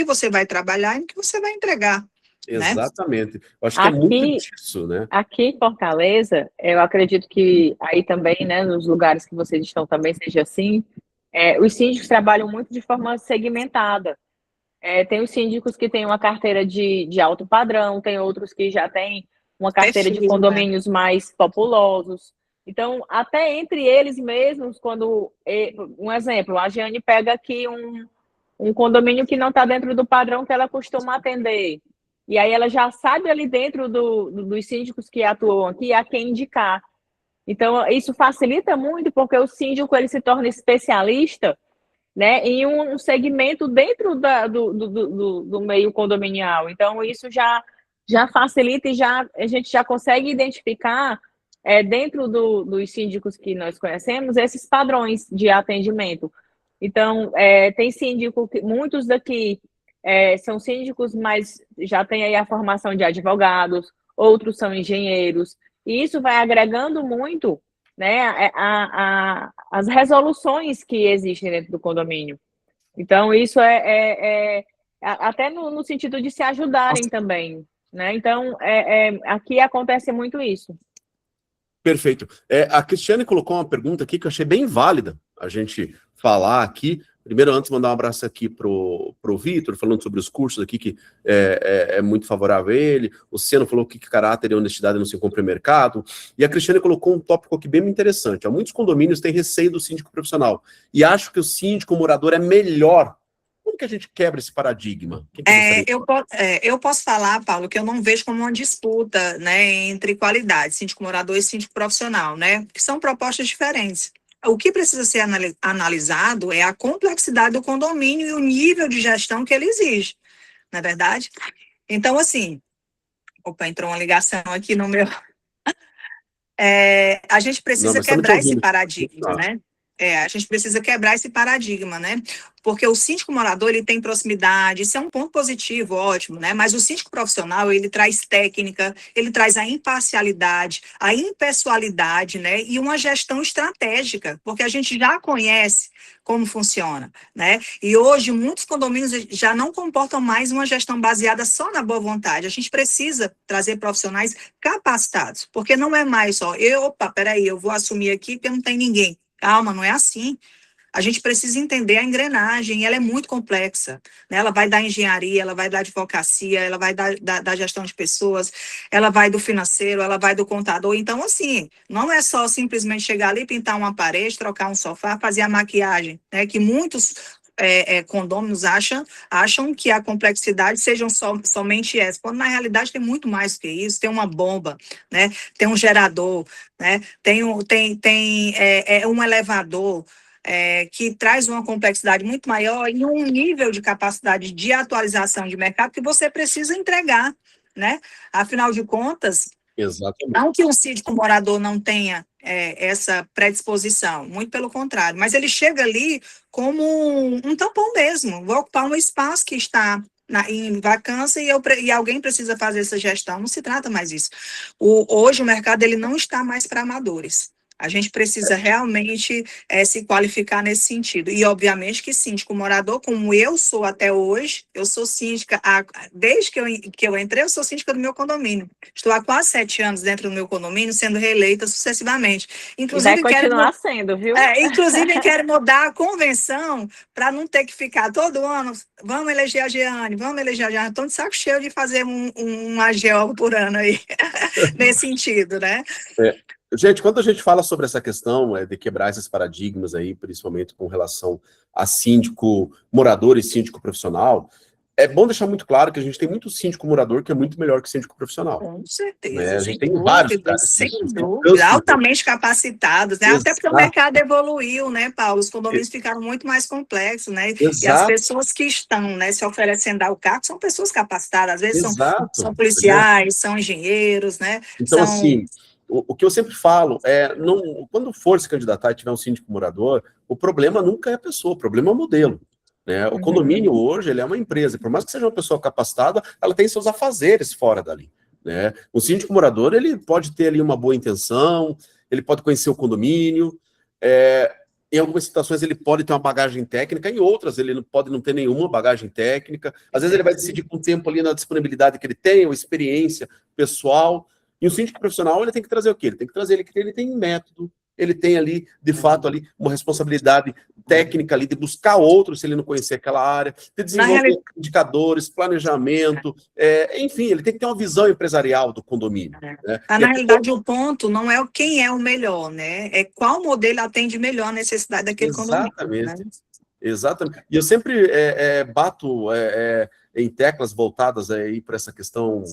você vai trabalhar e no que você vai entregar. Exatamente. Eu acho que é muito disso, né? Aqui em Fortaleza, eu acredito que aí também, né, nos lugares que vocês estão também seja assim, os síndicos trabalham muito de forma segmentada. Tem os síndicos que têm uma carteira de alto padrão, tem outros que já têm uma carteira de condomínios mais populosos. Então, até entre eles mesmos, um exemplo, a Jeane pega aqui um condomínio que não está dentro do padrão que ela costuma atender. E aí ela já sabe ali dentro dos síndicos que atuam aqui a quem indicar. Então, isso facilita muito, porque o síndico ele se torna especialista, né, em um segmento dentro do meio condominial. Então, isso já facilita e a gente já consegue identificar, dentro dos síndicos que nós conhecemos, esses padrões de atendimento. Então, tem síndico, muitos daqui são síndicos, mas já tem aí a formação de advogados, outros são engenheiros, e isso vai agregando muito, né, as resoluções que existem dentro do condomínio. Então, isso até no sentido de se ajudarem também, né? Então, aqui acontece muito isso. Perfeito. A Cristiane colocou uma pergunta aqui que eu achei bem válida a gente falar aqui. Primeiro, antes, mandar um abraço aqui pro Vitor, falando sobre os cursos aqui, que é muito favorável a ele. O Ciano falou que caráter e honestidade não se compra em mercado. E a Cristiane colocou um tópico aqui bem interessante. Muitos condomínios têm receio do síndico profissional. E acham que o síndico morador é melhor. Como que a gente quebra esse paradigma? Eu posso falar, Paulo, que eu não vejo como uma disputa, né, entre qualidade, síndico morador e síndico profissional, né? Que são propostas diferentes. O que precisa ser analisado é a complexidade do condomínio e o nível de gestão que ele exige, não é verdade? Então, assim, entrou uma ligação aqui no meu... a gente precisa quebrar esse paradigma, né? A gente precisa quebrar esse paradigma, né? Porque o síndico morador, ele tem proximidade, isso é um ponto positivo, ótimo, né? Mas o síndico profissional, ele traz técnica, ele traz a imparcialidade, a impessoalidade, né? E uma gestão estratégica, porque a gente já conhece como funciona, né? E hoje, muitos condomínios já não comportam mais uma gestão baseada só na boa vontade. A gente precisa trazer profissionais capacitados, porque não é mais só, peraí, eu vou assumir aqui porque não tem ninguém. Calma, não é assim. A gente precisa entender a engrenagem, e ela é muito complexa, né? Ela vai da engenharia, ela vai da advocacia, ela vai da gestão de pessoas, ela vai do financeiro, ela vai do contador. Então, assim, não é só simplesmente chegar ali, pintar uma parede, trocar um sofá, fazer a maquiagem, né? Que muitos condôminos acham que a complexidade sejam somente essa, quando na realidade tem muito mais que isso, tem uma bomba, né? Tem um gerador, né? Tem um elevador, que traz uma complexidade muito maior e um nível de capacidade de atualização de mercado que você precisa entregar, né? Afinal de contas, exatamente, não que um síndico morador não tenha essa predisposição, muito pelo contrário, mas ele chega ali como um tampão mesmo, vou ocupar um espaço que está em vacância e alguém precisa fazer essa gestão. Não se trata mais disso. Hoje o mercado ele não está mais para amadores. A gente precisa realmente se qualificar nesse sentido. E, obviamente, que síndico morador, como eu sou até hoje, eu sou síndica, desde que eu entrei, eu sou síndica do meu condomínio. Estou há quase 7 anos dentro do meu condomínio, sendo reeleita sucessivamente. Inclusive, vai continuar sendo, viu? Inclusive, quero mudar a convenção para não ter que ficar todo ano, vamos eleger a Jeane, estou de saco cheio de fazer uma AGO por ano aí, nesse sentido, né? Gente, quando a gente fala sobre essa questão de quebrar esses paradigmas aí, principalmente com relação a síndico morador e síndico profissional, é bom deixar muito claro que a gente tem muito síndico morador que é muito melhor que síndico profissional. Com certeza. Né? A gente tem vários caras. Sem dúvida, altamente capacitados, né? Até porque o mercado evoluiu, né, Paulo? Os condomínios ficaram muito mais complexos, né? Exato. E as pessoas que estão, né, se oferecendo ao cargo são pessoas capacitadas, às vezes são policiais, são engenheiros, né? Então, assim, o que eu sempre falo é, quando for se candidatar e tiver um síndico morador, o problema nunca é a pessoa, o problema é o modelo. Né? O condomínio hoje, ele é uma empresa, por mais que seja uma pessoa capacitada, ela tem seus afazeres fora dali. Né? O síndico morador, ele pode ter ali uma boa intenção, ele pode conhecer o condomínio, em algumas situações ele pode ter uma bagagem técnica, em outras ele pode não ter nenhuma bagagem técnica, às vezes ele vai decidir com o tempo ali na disponibilidade que ele tem, ou experiência pessoal. E o síndico profissional, ele tem que trazer o quê? Ele tem que trazer ele tem método, ele tem ali, de fato, ali uma responsabilidade técnica ali de buscar outros se ele não conhecer aquela área, de desenvolver indicadores, planejamento, enfim, ele tem que ter uma visão empresarial do condomínio. Né? Na realidade, o ponto não é quem é o melhor, né? É qual modelo atende melhor a necessidade daquele condomínio. Né? Exatamente. E eu sempre bato em teclas voltadas aí para essa questão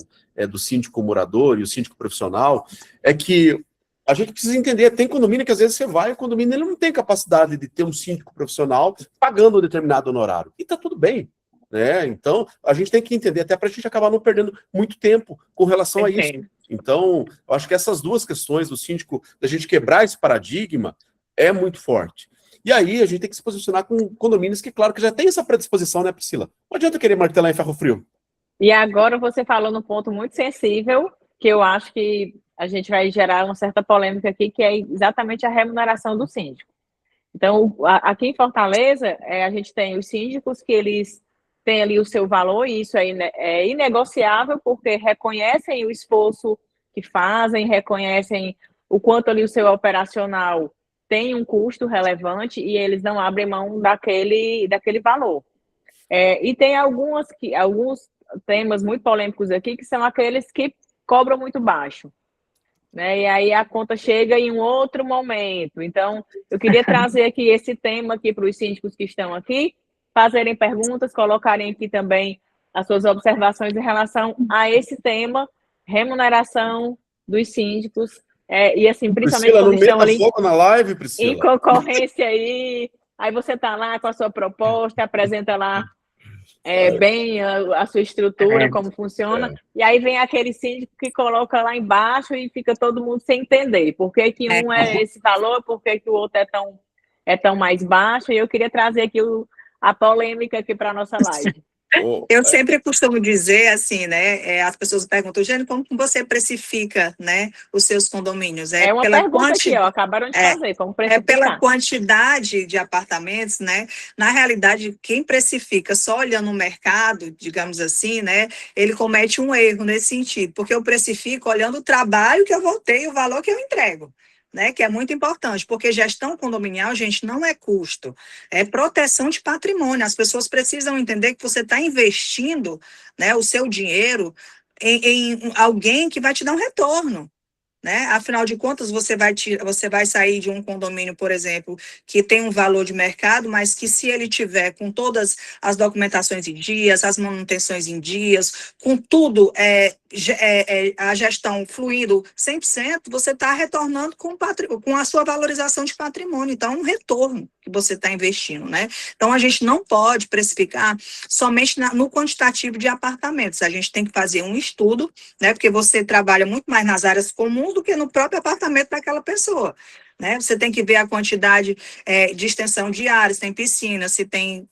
do síndico morador e o síndico profissional, é que a gente precisa entender, tem condomínio que às vezes você vai, o condomínio ele não tem capacidade de ter um síndico profissional pagando um determinado honorário. E tá tudo bem. Né? Então, a gente tem que entender, até para a gente acabar não perdendo muito tempo com relação a isso. Então, eu acho que essas duas questões do síndico, da gente quebrar esse paradigma, é muito forte. E aí, a gente tem que se posicionar com condomínios que, claro, que já tem essa predisposição, né, Priscila? Não adianta querer martelar em ferro frio. E agora você falou num ponto muito sensível, que eu acho que a gente vai gerar uma certa polêmica aqui, que é exatamente a remuneração do síndico. Então, aqui em Fortaleza, a gente tem os síndicos que eles têm ali o seu valor, e isso é inegociável, porque reconhecem o esforço que fazem, reconhecem o quanto ali o seu operacional tem um custo relevante, e eles não abrem mão daquele valor. E tem alguns temas muito polêmicos aqui, que são aqueles que cobram muito baixo. Né? E aí a conta chega em um outro momento. Então, eu queria trazer aqui esse tema aqui para os síndicos que estão aqui, fazerem perguntas, colocarem aqui também as suas observações em relação a esse tema, remuneração dos síndicos, e assim, principalmente Priscila, quando estão ali fogo na live, Priscila. em concorrência aí você está lá com a sua proposta, apresenta lá bem a sua estrutura, como funciona, e aí vem aquele síndico que coloca lá embaixo e fica todo mundo sem entender por que um é esse valor, por que o outro é tão mais baixo, e eu queria trazer aqui a polêmica aqui para a nossa live. Eu sempre costumo dizer assim, né? As pessoas perguntam, Jane, como você precifica, né, os seus condomínios? Uma pela pergunta aqui, acabaram de fazer, como precificar? Pela quantidade de apartamentos, né? Na realidade, quem precifica só olhando o mercado, digamos assim, né? Ele comete um erro nesse sentido, porque eu precifico olhando o trabalho que eu vou ter e o valor que eu entrego. Né, que é muito importante, porque gestão condominial, gente, não é custo, é proteção de patrimônio. As pessoas precisam entender que você está investindo, né, o seu dinheiro em alguém que vai te dar um retorno. Né? Afinal de contas, você vai sair de um condomínio, por exemplo, que tem um valor de mercado, mas que se ele tiver com todas as documentações em dias, as manutenções em dias, com tudo, a gestão fluindo 100%, você está retornando com a sua valorização de patrimônio. Então, é um retorno que você está investindo. Né? Então, a gente não pode precificar somente no quantitativo de apartamentos. A gente tem que fazer um estudo, né? Porque você trabalha muito mais nas áreas comuns do que no próprio apartamento daquela pessoa. né? Você tem que ver a quantidade de extensão de áreas, se tem piscina, se tem,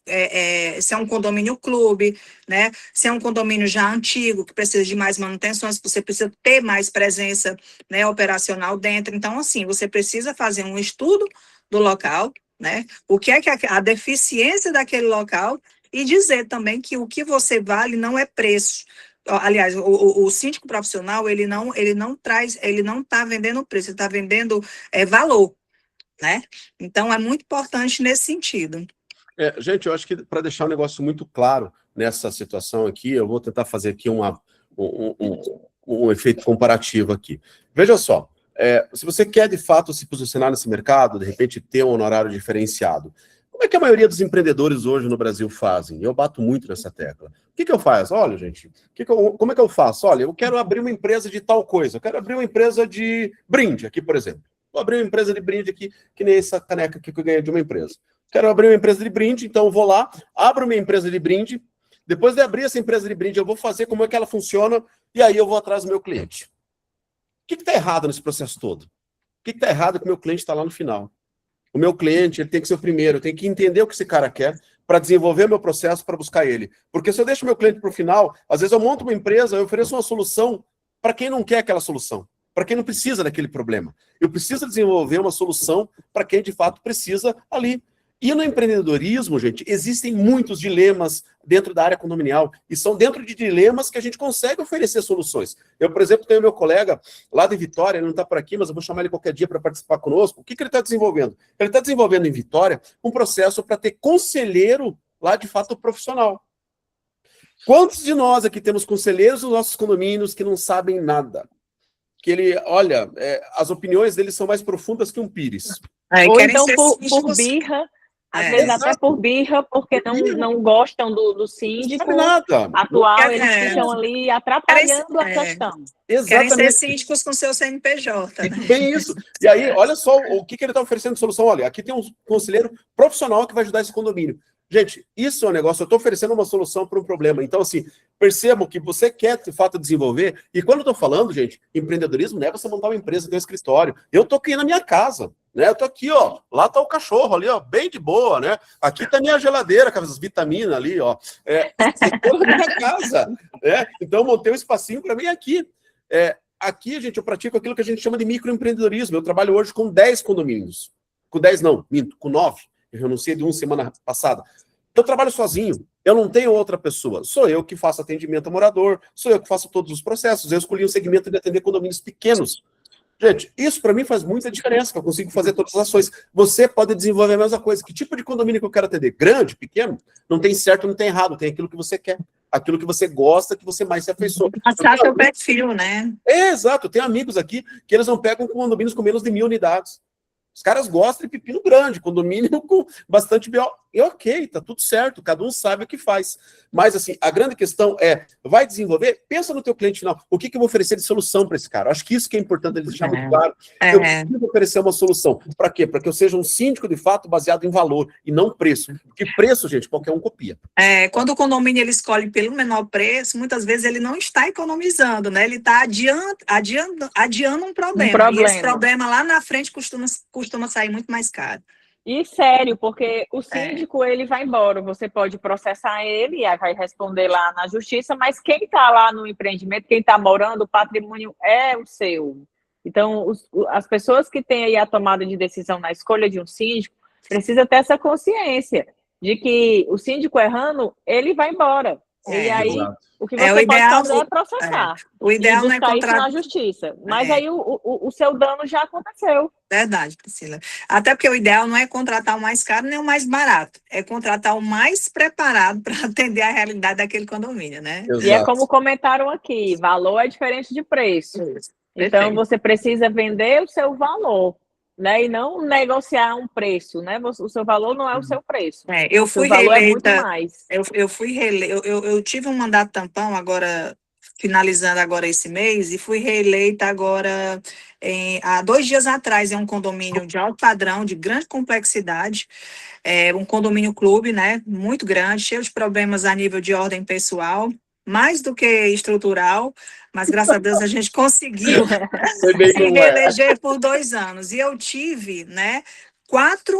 se é um condomínio clube, né? Se é um condomínio já antigo, que precisa de mais manutenções, você precisa ter mais presença, né, operacional dentro. Então, assim, você precisa fazer um estudo do local, né? O que é que a deficiência daquele local e dizer também que o que você vale não é preço. Aliás, o síndico profissional, ele não está vendendo preço, ele está vendendo valor, né? Então, é muito importante nesse sentido. Gente, eu acho que para deixar um negócio muito claro nessa situação aqui, eu vou tentar fazer aqui um efeito comparativo aqui. Veja só, se você quer de fato se posicionar nesse mercado, de repente ter um honorário diferenciado, como é que a maioria dos empreendedores hoje no Brasil fazem? Eu bato muito nessa tecla. O que eu faço? Olha, gente, como é que eu faço? Olha, eu quero abrir uma empresa de tal coisa, eu quero abrir uma empresa de brinde aqui, por exemplo. Vou abrir uma empresa de brinde aqui, que nem essa caneca aqui que eu ganhei de uma empresa. Quero abrir uma empresa de brinde, então eu vou lá, abro minha empresa de brinde, depois de abrir essa empresa de brinde, eu vou fazer como é que ela funciona, e aí eu vou atrás do meu cliente. O que está errado nesse processo todo? O que está errado é que o meu cliente está lá no final. O meu cliente, ele tem que ser o primeiro, eu tenho que entender o que esse cara quer para desenvolver o meu processo para buscar ele. Porque se eu deixo o meu cliente para o final, às vezes eu monto uma empresa, eu ofereço uma solução para quem não quer aquela solução, para quem não precisa daquele problema. Eu preciso desenvolver uma solução para quem de fato precisa ali. E no empreendedorismo, gente, existem muitos dilemas dentro da área condominial, e são dentro de dilemas que a gente consegue oferecer soluções. Eu, por exemplo, tenho meu colega lá de Vitória, ele não está por aqui, mas eu vou chamar ele qualquer dia para participar conosco. O que ele está desenvolvendo? Ele está desenvolvendo em Vitória um processo para ter conselheiro lá, de fato, profissional. Quantos de nós aqui temos conselheiros nos nossos condomínios que não sabem nada? Que ele, olha, as opiniões dele são mais profundas que um pires. Ou então por birra, às vezes até por birra, porque não gostam do síndico atual, eles ficam ali atrapalhando a questão. Exatamente. Querem ser síndicos com seu CNPJ. Né? Bem isso. E aí, olha só o que ele está oferecendo de solução. Olha, aqui tem um conselheiro profissional que vai ajudar esse condomínio. Gente, isso é um negócio, eu estou oferecendo uma solução para um problema. Então, assim, percebam que você quer, de fato, desenvolver. E quando eu estou falando, gente, empreendedorismo não é você montar uma empresa, ter um escritório. Eu estou aqui na minha casa, né? Eu estou aqui, ó, lá está o cachorro ali, ó, bem de boa, né? Aqui está minha geladeira, com as vitaminas ali, ó. Estou na minha casa, né? Então, eu montei um espacinho para mim aqui. Aqui, gente, eu pratico aquilo que a gente chama de microempreendedorismo. Eu trabalho hoje com 10 condomínios. Com 10 não, minto, com 9. Eu renunciei de uma semana passada. Eu trabalho sozinho, eu não tenho outra pessoa. Sou eu que faço atendimento ao morador, sou eu que faço todos os processos. Eu escolhi um segmento de atender condomínios pequenos. Gente, isso para mim faz muita diferença, que eu consigo fazer todas as ações. Você pode desenvolver a mesma coisa. Que tipo de condomínio que eu quero atender? Grande, pequeno? Não tem certo, não tem errado. Tem aquilo que você quer, aquilo que você gosta, que você mais se afeiçoa. Passar seu perfil, né? Exato. Eu tenho amigos aqui que eles não pegam condomínios com menos de 1.000 unidades. Os caras gostam de pepino grande, condomínio com bastante BO. E ok, tá tudo certo, cada um sabe o que faz. Mas, assim, a grande questão é, vai desenvolver, pensa no teu cliente final, o que eu vou oferecer de solução para esse cara? Acho que isso que é importante ele deixar muito claro. Eu preciso oferecer uma solução. Para quê? Para que eu seja um síndico, de fato, baseado em valor e não preço. Porque preço, gente, qualquer um copia. Quando o condomínio ele escolhe pelo menor preço, muitas vezes ele não está economizando, né? Ele está adiando um problema. E esse problema lá na frente costuma sair muito mais caro. E sério, porque o síndico, ele vai embora, você pode processar ele, aí vai responder lá na justiça, mas quem está lá no empreendimento, quem está morando, o patrimônio é o seu. Então, as pessoas que têm aí a tomada de decisão na escolha de um síndico, precisa ter essa consciência de que o síndico errando, ele vai embora. E aí, o que você pode fazer é processar. O ideal não é contratar na justiça. Mas aí o seu dano já aconteceu. Verdade, Priscila. Até porque o ideal não é contratar o mais caro nem o mais barato. É contratar o mais preparado para atender a realidade daquele condomínio, né? Exato. E é como comentaram aqui, valor é diferente de preço. Então, você precisa vender o seu valor, né? E não negociar um preço, né? O seu valor não é o seu preço. Eu fui reeleita. Eu tive um mandato tampão agora, finalizando agora esse mês, e fui reeleita agora há 2 dias atrás em um condomínio de alto padrão, de grande complexidade, um condomínio clube, né? Muito grande, cheio de problemas a nível de ordem pessoal, mais do que estrutural, mas graças a Deus a gente conseguiu Sei bem se como é. reeleger por 2 anos. E eu tive, né, 4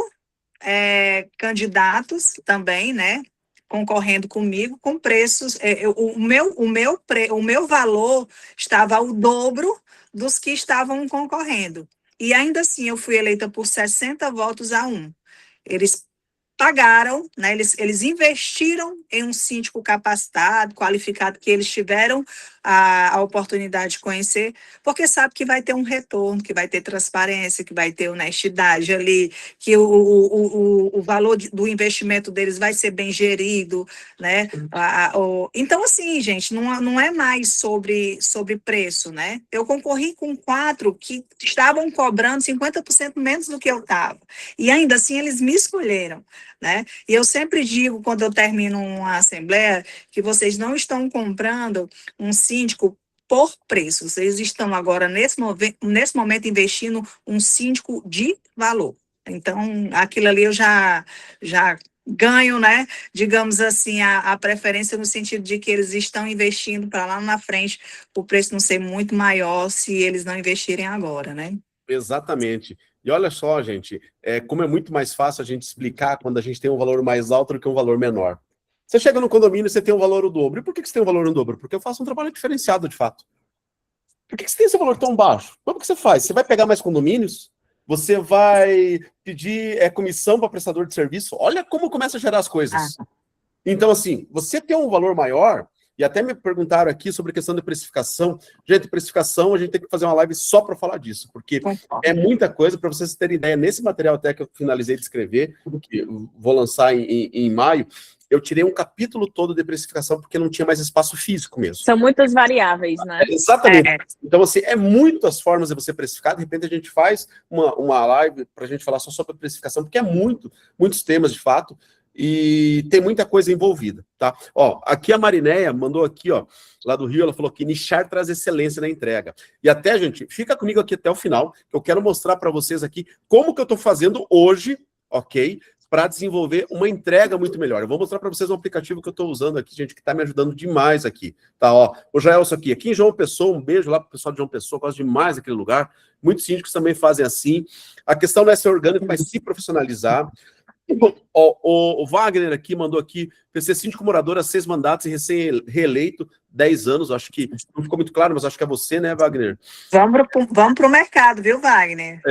candidatos também, né, concorrendo comigo com preços. O meu valor estava o dobro dos que estavam concorrendo. E ainda assim eu fui eleita por 60 votos a 1. Eles pagaram, né, eles investiram em um síndico capacitado, qualificado, que eles tiveram a oportunidade de conhecer, porque sabe que vai ter um retorno, que vai ter transparência, que vai ter honestidade ali, que o valor do investimento deles vai ser bem gerido, né? Então, assim, gente, não é mais sobre preço, né? Eu concorri com 4 que estavam cobrando 50% menos do que eu estava, e ainda assim eles me escolheram, né? E eu sempre digo, quando eu termino uma assembleia, que vocês não estão comprando um síndico por preço, vocês estão agora, nesse momento, investindo um síndico de valor. Então, aquilo ali eu já ganho, né? Digamos assim, a preferência no sentido de que eles estão investindo para lá na frente, o preço não ser muito maior se eles não investirem agora, né? Exatamente. E olha só, gente, como é muito mais fácil a gente explicar quando a gente tem um valor mais alto do que um valor menor. Você chega no condomínio e você tem um valor o dobro. E por que você tem um valor no dobro? Porque eu faço um trabalho diferenciado, de fato. Por que você tem esse valor tão baixo? Como que você faz? Você vai pegar mais condomínios? Você vai pedir comissão para prestador de serviço? Olha como começa a gerar as coisas. Então, assim, você tem um valor maior, e até me perguntaram aqui sobre a questão de precificação. Gente, precificação, a gente tem que fazer uma live só para falar disso, porque é muita coisa. Para vocês terem ideia, nesse material até que eu finalizei de escrever, que vou lançar em maio, eu tirei um capítulo todo de precificação, porque não tinha mais espaço físico mesmo. São muitas variáveis, né? Exatamente. Então, assim, muitas formas de você precificar. De repente, a gente faz uma live para a gente falar só sobre precificação, porque muitos temas, de fato, e tem muita coisa envolvida, tá? Ó, aqui a Marinéia mandou aqui, ó, lá do Rio, ela falou que nichar traz excelência na entrega. E até, gente, fica comigo aqui até o final, que eu quero mostrar para vocês aqui como que eu estou fazendo hoje, ok? Para desenvolver uma entrega muito melhor. Eu vou mostrar para vocês um aplicativo que eu estou usando aqui, gente, que está me ajudando demais aqui, tá? Ó, o Jaelson aqui em João Pessoa, um beijo lá para o pessoal de João Pessoa, gosto demais daquele lugar. Muitos síndicos também fazem assim. A questão não é ser orgânico, mas se profissionalizar. O Wagner aqui mandou aqui, PC síndico morador há 6 mandatos e recém-reeleito, 10 anos, acho que não ficou muito claro, mas acho que é você, né, Wagner? Vamos para o mercado, viu, Wagner?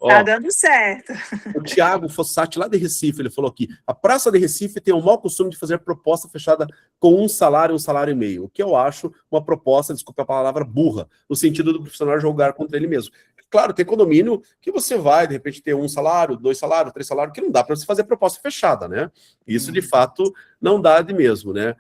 Tá dando certo. O Thiago Fossati, lá de Recife, ele falou aqui, a Praça de Recife tem o mau costume de fazer proposta fechada com um salário e meio, o que eu acho uma proposta, desculpa a palavra, burra, no sentido do profissional jogar contra ele mesmo. Claro, tem condomínio que você vai, de repente, ter 1 salário, 2 salários, 3 salários, que não dá para você fazer proposta fechada, né? Isso, de fato, não dá de mesmo, né?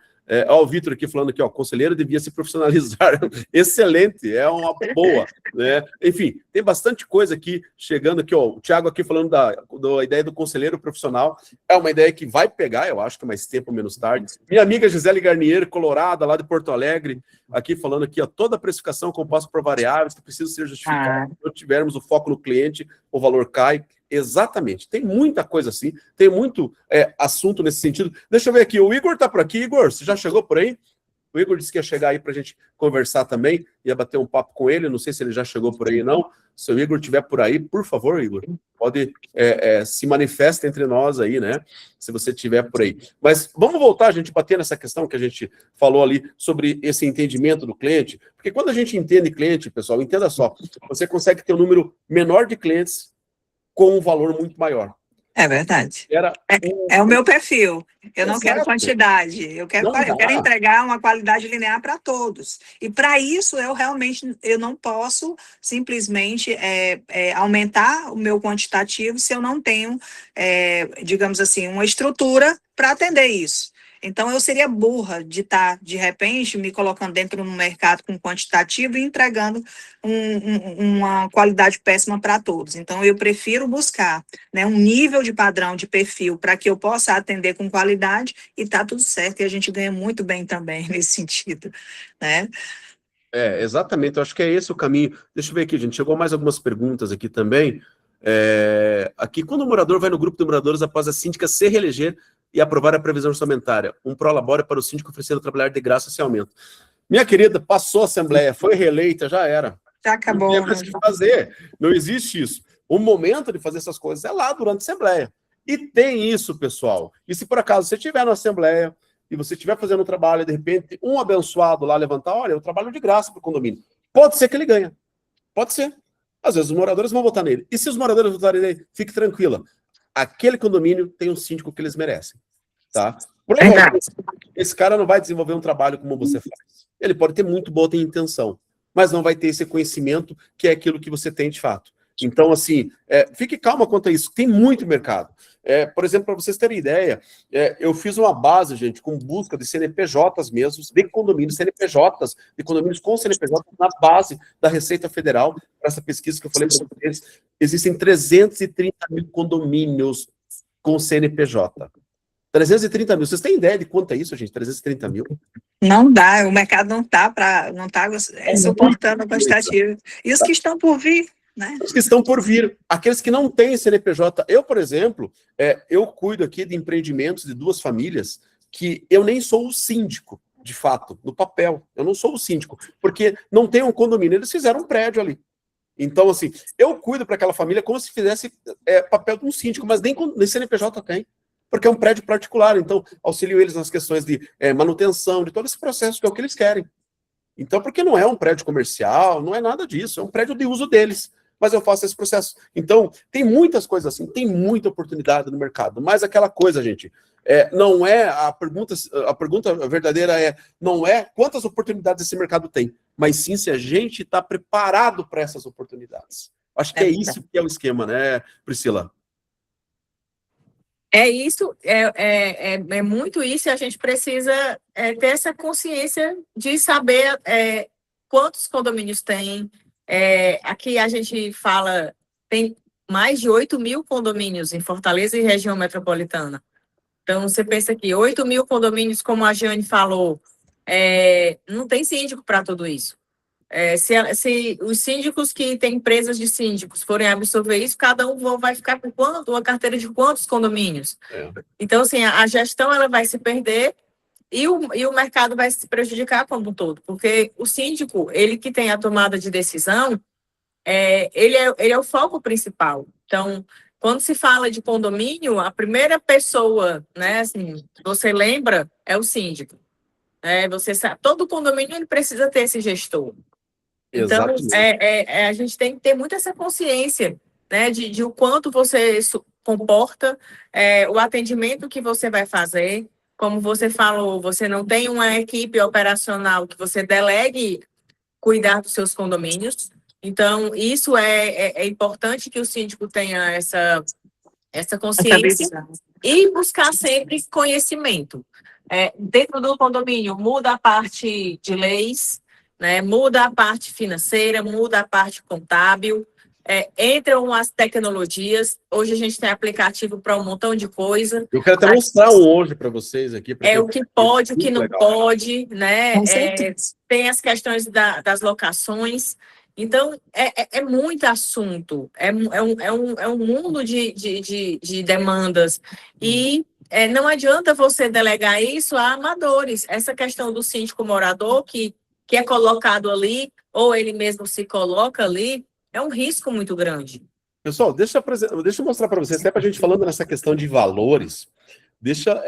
Ó, o Vitor aqui falando aqui, ó, conselheiro devia se profissionalizar. Excelente, é uma boa, né? Enfim, tem bastante coisa aqui chegando aqui, ó. O Thiago aqui falando da ideia do conselheiro profissional. É uma ideia que vai pegar, eu acho que mais tempo ou menos tarde. Minha amiga Gisele Garnier, colorada, lá de Porto Alegre, aqui falando aqui, ó, toda a precificação composta por variáveis que precisa ser justificada. Se não tivermos o foco no cliente, o valor cai. Exatamente, tem muita coisa assim, tem muito assunto nesse sentido. Deixa eu ver aqui, o Igor tá por aqui. Igor, você já chegou por aí? O Igor disse que ia chegar aí para a gente conversar também, ia bater um papo com ele, não sei se ele já chegou por aí não. Se o Igor estiver por aí, por favor, Igor, pode se manifesta entre nós aí, né, se você estiver por aí. Mas vamos voltar, a gente bater nessa questão que a gente falou ali sobre esse entendimento do cliente, porque quando a gente entende cliente, pessoal, entenda só, você consegue ter um número menor de clientes com um valor muito maior. É verdade. É o meu perfil. Eu não quero quantidade. Eu quero entregar uma qualidade linear para todos. E para isso, eu não posso simplesmente aumentar o meu quantitativo se eu não tenho, digamos assim, uma estrutura para atender isso. Então, eu seria burra de estar, de repente, me colocando dentro do mercado com quantitativo e entregando uma qualidade péssima para todos. Então, eu prefiro buscar, né, um nível de padrão de perfil para que eu possa atender com qualidade e tá tudo certo. E a gente ganha muito bem também nesse sentido, né? Exatamente. Eu acho que é esse o caminho. Deixa eu ver aqui, gente. Chegou mais algumas perguntas aqui também. Aqui, quando o morador vai no grupo de moradores após a síndica se reeleger, e aprovar a previsão orçamentária. Um prolabore para o síndico oferecendo trabalhar de graça esse aumento. Minha querida, passou a Assembleia, foi reeleita, já era. Já acabou. Não tem mais o que fazer. Não existe isso. O momento de fazer essas coisas é lá durante a Assembleia. E tem isso, pessoal. E se por acaso você estiver na Assembleia e você estiver fazendo um trabalho e de repente um abençoado lá levantar, olha, eu trabalho de graça para o condomínio. Pode ser que ele ganhe. Pode ser. Às vezes os moradores vão votar nele. E se os moradores votarem nele, fique tranquila. Aquele condomínio tem um síndico que eles merecem. Tá? Esse cara não vai desenvolver um trabalho como você faz. Ele pode ter muito boa intenção, mas não vai ter esse conhecimento que é aquilo que você tem de fato. Então, assim, fique calma quanto a isso. Tem muito mercado. Por exemplo, para vocês terem ideia, eu fiz uma base, gente, com busca de CNPJs mesmo, de condomínios, CNPJs, de condomínios com CNPJ na base da Receita Federal, para essa pesquisa que eu falei para vocês. Existem 330 mil condomínios com CNPJ. 330 mil. Vocês têm ideia de quanto é isso, gente? 330 mil? Não dá, o mercado não está suportando a quantitativa. E os que estão por vir, né? Os que estão por vir. Aqueles que não têm CNPJ. Eu, por exemplo, eu cuido aqui de empreendimentos de 2 famílias que eu nem sou o síndico, de fato, no papel. Eu não sou o síndico, porque não tem um condomínio. Eles fizeram um prédio ali. Então, assim, eu cuido para aquela família como se fizesse papel de um síndico, mas nem CNPJ tem. Porque é um prédio particular, então auxilio eles nas questões de manutenção, de todo esse processo, que é o que eles querem. Então, porque não é um prédio comercial, não é nada disso, é um prédio de uso deles, mas eu faço esse processo. Então, tem muitas coisas assim, tem muita oportunidade no mercado, mas aquela coisa, gente, não é a pergunta verdadeira não é quantas oportunidades esse mercado tem, mas sim se a gente está preparado para essas oportunidades. Acho que é isso que é o esquema, né, Priscila? É isso, é muito isso, e a gente precisa ter essa consciência de saber quantos condomínios tem. Aqui a gente fala, tem mais de 8 mil condomínios em Fortaleza e região metropolitana. Então, você pensa que 8 mil condomínios, como a Jane falou, não tem síndico para tudo isso. Se os síndicos que têm empresas de síndicos forem absorver isso, cada um vai ficar com uma carteira de quantos condomínios? Então, assim, a gestão ela vai se perder e o mercado vai se prejudicar como um todo, porque o síndico, ele que tem a tomada de decisão, ele é o foco principal. Então, quando se fala de condomínio, a primeira pessoa, né, assim, você lembra, é o síndico. Você sabe, todo condomínio ele precisa ter esse gestor. Então, a gente tem que ter muito essa consciência, né, de o quanto você comporta, o atendimento que você vai fazer. Como você falou, você não tem uma equipe operacional que você delegue cuidar dos seus condomínios. Então, isso é importante que o síndico tenha essa consciência e buscar sempre conhecimento. Dentro do condomínio, muda a parte de leis, né, muda a parte financeira, muda a parte contábil, entram as tecnologias. Hoje a gente tem aplicativo para um montão de coisa. Eu quero até mostrar um hoje para vocês aqui. O que pode, o que não pode, né? Tem as questões das locações. Então, é muito assunto, é um mundo de demandas. E não adianta você delegar isso a amadores. Essa questão do síndico morador, que é colocado ali, ou ele mesmo se coloca ali, é um risco muito grande. Pessoal, deixa eu mostrar para vocês, até para a gente falando nessa questão de valores, deixa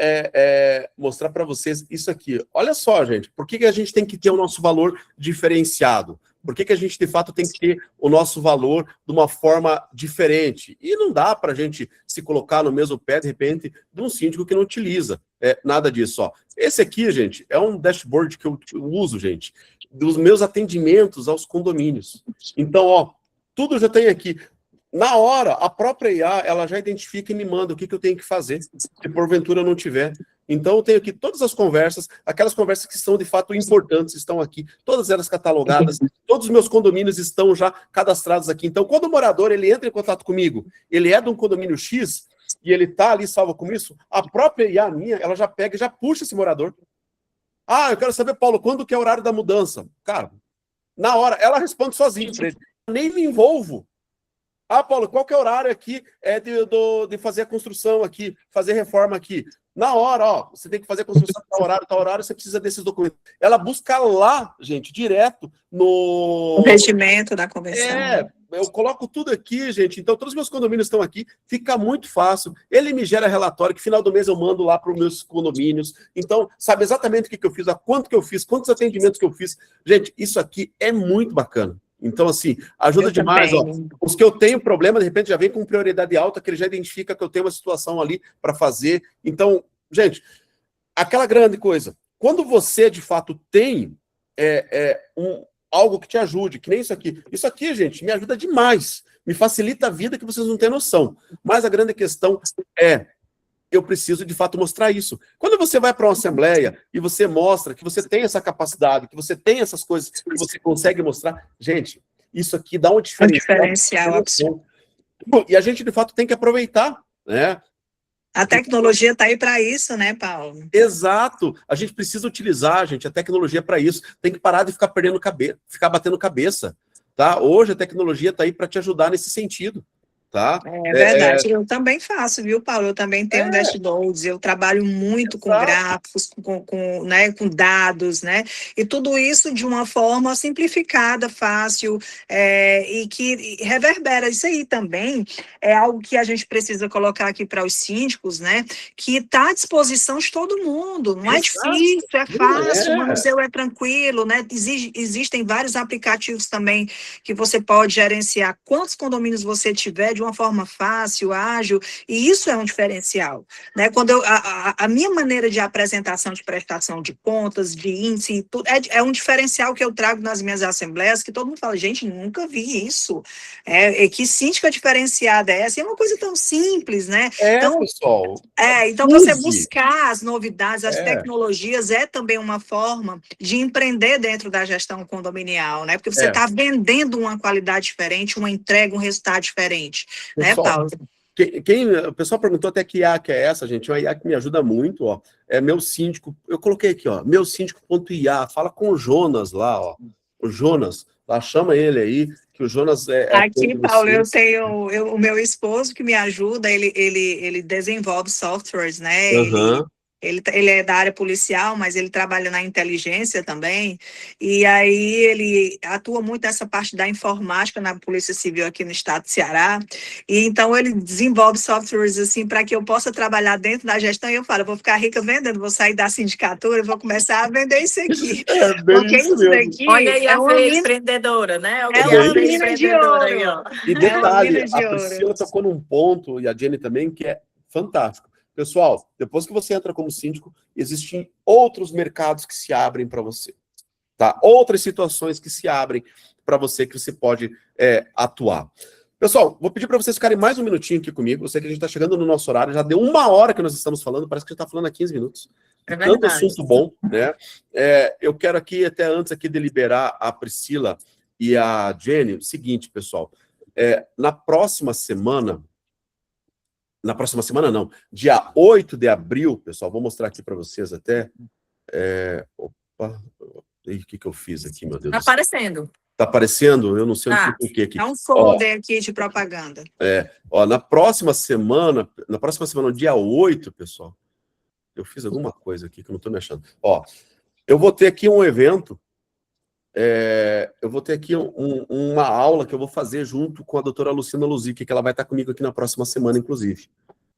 mostrar para vocês isso aqui. Olha só, gente, por que a gente tem que ter o nosso valor diferenciado? Por que a gente, de fato, tem que ter o nosso valor de uma forma diferente? E não dá para a gente se colocar no mesmo pé, de repente, de um síndico que não utiliza nada disso. Ó. Esse aqui, gente, é um dashboard que eu uso, gente, dos meus atendimentos aos condomínios. Então, ó, tudo já tem aqui. Na hora, a própria IA, ela já identifica e me manda o que eu tenho que fazer, se porventura eu não tiver. Então, eu tenho aqui todas as conversas, aquelas conversas que são de fato importantes, estão aqui, todas elas catalogadas, todos os meus condomínios estão já cadastrados aqui. Então, quando o morador ele entra em contato comigo, ele é de um condomínio X, e ele está ali salvo com isso, a própria IA minha, ela já pega e já puxa esse morador. Ah, eu quero saber, Paulo, quando que é o horário da mudança? Cara, na hora, ela responde sozinha para ele. Eu nem me envolvo. Ah, Paulo, qual que é o horário aqui de fazer a construção aqui, fazer reforma aqui? Na hora, ó, você tem que fazer a construção tal horário, você precisa desses documentos. Ela busca lá, gente, direto O no... regimento da convenção. Eu coloco tudo aqui, gente, então todos os meus condomínios estão aqui, fica muito fácil. Ele me gera relatório, que final do mês eu mando lá para os meus condomínios. Então, sabe exatamente o que eu fiz, a quanto que eu fiz, quantos atendimentos que eu fiz. Gente, isso aqui é muito bacana. Então, assim, ajuda demais, ó. Os que eu tenho problema, de repente, já vem com prioridade alta, que ele já identifica que eu tenho uma situação ali para fazer. Então, gente, aquela grande coisa, quando você, de fato, tem algo que te ajude, que nem isso aqui. Isso aqui, gente, me ajuda demais. Me facilita a vida que vocês não têm noção. Mas a grande questão é, eu preciso, de fato, mostrar isso. Quando você vai para uma assembleia e você mostra que você tem essa capacidade, que você tem essas coisas que você consegue mostrar, gente, isso aqui dá um diferencial absurdo. E a gente, de fato, tem que aproveitar, né? A tecnologia está aí para isso, né, Paulo? Exato. A gente precisa utilizar, gente, a tecnologia para isso. Tem que parar de ficar perdendo cabeça, ficar batendo cabeça, tá? Hoje a tecnologia está aí para te ajudar nesse sentido, tá? É verdade. Eu também faço, viu, Paulo? Eu também tenho dashboards, eu trabalho muito com gráficos, né, com dados, né? E tudo isso de uma forma simplificada, fácil, e que reverbera. Isso aí também é algo que a gente precisa colocar aqui para os síndicos, né? Que está à disposição de todo mundo. Não é difícil, é fácil, o manuseio é tranquilo, né? Existem vários aplicativos também que você pode gerenciar quantos condomínios você tiver de uma forma fácil, ágil, e isso é um diferencial, né? Quando a minha maneira de apresentação de prestação de contas, de índice, tudo, é um diferencial que eu trago nas minhas assembleias, que todo mundo fala, gente, nunca vi isso. Que síndica diferenciada é essa? É uma coisa tão simples, né? Então, pessoal. Então você buscar as novidades, as tecnologias é também uma forma de empreender dentro da gestão condominial, né? Porque você está vendendo uma qualidade diferente, uma entrega, um resultado diferente, pessoal, né, Paulo? O pessoal perguntou até que IA que é essa, gente. Uma IA que me ajuda muito, ó. É meu síndico. Eu coloquei aqui, ó. Meu síndico.ia. Fala com o Jonas lá, ó. O Jonas, lá, chama ele aí, que o Jonas aqui, Paulo, eu tenho o meu esposo que me ajuda, ele desenvolve softwares, né? Ele é da área policial, mas ele trabalha na inteligência também, e aí ele atua muito nessa parte da informática na Polícia Civil aqui no estado do Ceará, e então ele desenvolve softwares assim para que eu possa trabalhar dentro da gestão, e eu falo, eu vou ficar rica vendendo, vou sair da sindicatura e vou começar a vender isso aqui. Porque isso daqui olha aí, uma empreendedora, né? É uma mina de ouro. Aí, ó. E detalhe, a Priscila tocou num ponto, e a Jenny também, que é fantástico. Pessoal, depois que você entra como síndico, existem outros mercados que se abrem para você, tá? Outras situações que se abrem para você que você pode atuar. Pessoal, vou pedir para vocês ficarem mais um minutinho aqui comigo. Eu sei que a gente está chegando no nosso horário, já deu 1 hora que nós estamos falando, parece que a gente está falando há 15 minutos. Tanto assunto bom, né? Eu quero aqui, até antes aqui de liberar a Priscila e a Jenny, o seguinte, pessoal, na próxima semana não, dia 8 de abril, pessoal, vou mostrar aqui para vocês até. Opa, o que eu fiz aqui, meu Deus? Tá aparecendo. Tá aparecendo? Eu não sei o que aqui. É um folder aqui de propaganda. Na próxima semana, no dia 8, pessoal, eu fiz alguma coisa aqui que eu não estou me achando. Eu vou ter aqui um evento, eu vou ter aqui uma aula que eu vou fazer junto com a doutora Luciana Luzic, que ela vai estar comigo aqui na próxima semana, inclusive,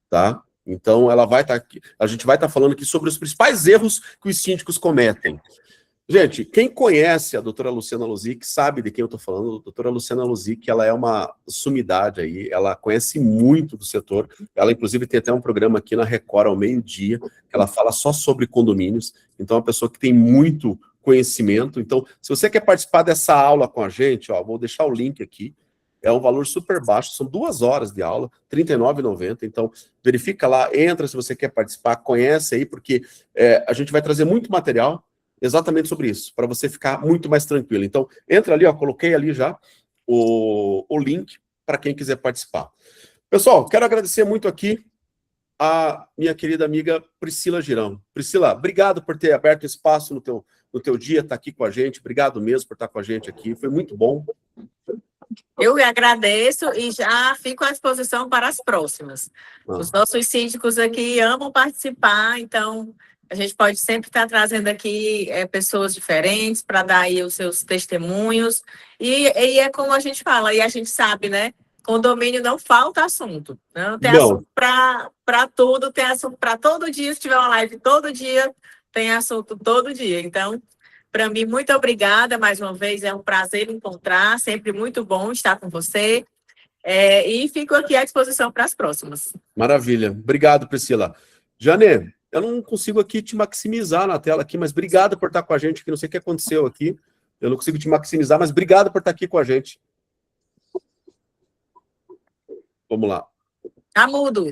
tá? Então, ela vai estar aqui, a gente vai estar falando aqui sobre os principais erros que os síndicos cometem. Gente, quem conhece a doutora Luciana Luzic sabe de quem eu estou falando. A doutora Luciana Luzic, ela é uma sumidade aí, ela conhece muito do setor, ela inclusive tem até um programa aqui na Record ao meio-dia, que ela fala só sobre condomínios, então é uma pessoa que tem muito conhecimento. Então, se você quer participar dessa aula com a gente, vou deixar o link aqui, é um valor super baixo, são 2 horas de aula, R$ 39,90, então verifica lá, entra se você quer participar, conhece aí, porque a gente vai trazer muito material exatamente sobre isso, para você ficar muito mais tranquilo. Então, entra ali, coloquei ali já o link para quem quiser participar. Pessoal, quero agradecer muito aqui a minha querida amiga Priscila Girão. Priscila, obrigado por ter aberto espaço no teu dia, estar aqui com a gente, obrigado mesmo por estar com a gente aqui, foi muito bom. Eu agradeço e já fico à disposição para as próximas. Os nossos síndicos aqui amam participar, então a gente pode sempre estar trazendo aqui pessoas diferentes para dar aí os seus testemunhos. E é como a gente fala, e a gente sabe, né? Condomínio não falta assunto. Não tem assunto para tudo, tem assunto para todo dia. Se tiver uma live todo dia, tem assunto todo dia. Então, para mim, muito obrigada mais uma vez. É um prazer encontrar, sempre muito bom estar com você. E fico aqui à disposição para as próximas. Maravilha. Obrigado, Priscila. Jane, eu não consigo aqui te maximizar na tela aqui, mas obrigado por estar com a gente aqui. Não sei o que aconteceu aqui. Eu não consigo te maximizar, mas obrigado por estar aqui com a gente. Vamos lá. Tá mudo,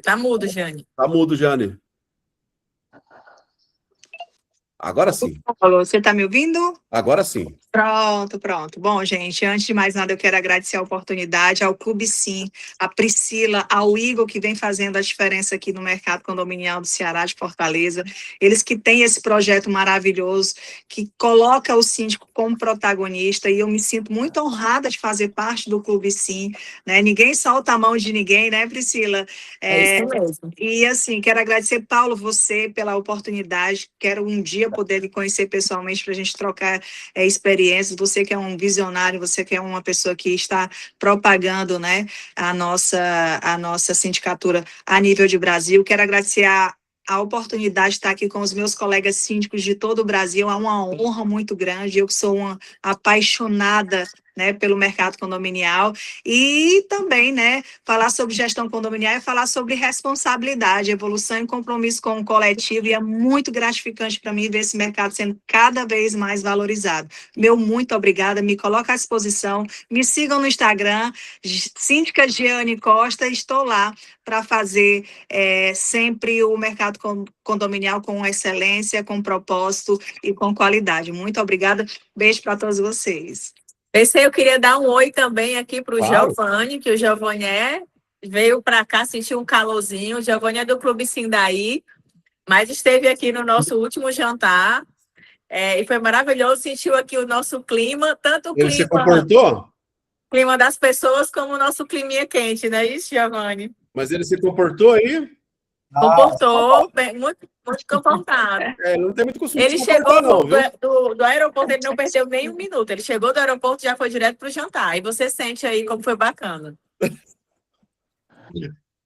Jane. Tá mudo, Jane. Agora sim. Você está me ouvindo? Agora sim. Pronto. Bom, gente, antes de mais nada, eu quero agradecer a oportunidade ao Clube Sim, a Priscila, ao Igor, que vem fazendo a diferença aqui no mercado condominial do Ceará, de Fortaleza. Eles que têm esse projeto maravilhoso, que coloca o síndico como protagonista, e eu me sinto muito honrada de fazer parte do Clube Sim, né? Ninguém solta a mão de ninguém, né, Priscila? Isso mesmo. E, assim, quero agradecer, Paulo, você, pela oportunidade. Quero um dia poder lhe conhecer pessoalmente para a gente trocar experiências. Você que é um visionário, você que é uma pessoa que está propagando, né, a nossa sindicatura a nível de Brasil. Quero agradecer a oportunidade de estar aqui com os meus colegas síndicos de todo o Brasil. É uma honra muito grande. Eu que sou uma apaixonada, né, pelo mercado condominial, e também, né, falar sobre gestão condominial e falar sobre responsabilidade, evolução e compromisso com o coletivo, e é muito gratificante para mim ver esse mercado sendo cada vez mais valorizado. Meu muito obrigada, me coloco à disposição, me sigam no Instagram, Síndica Giane Costa, estou lá para fazer sempre o mercado condominial com excelência, com propósito e com qualidade. Muito obrigada, beijo para todos vocês. Eu queria dar um oi também aqui para o Giovanni, que o Giovanni veio para cá, sentiu um calorzinho. O Giovanni é do Clube Sindaí, mas esteve aqui no nosso último jantar e foi maravilhoso. Sentiu aqui o nosso clima, tanto o Ele se comportou? Clima das pessoas como o nosso climinha quente, não é isso, Giovanni? Mas ele se comportou aí? Comportou, muito comportado. Não tem muito costume Ele de chegou não, viu? do aeroporto, ele não perdeu nem um minuto. Ele chegou do aeroporto e já foi direto para o jantar. E você sente aí como foi bacana.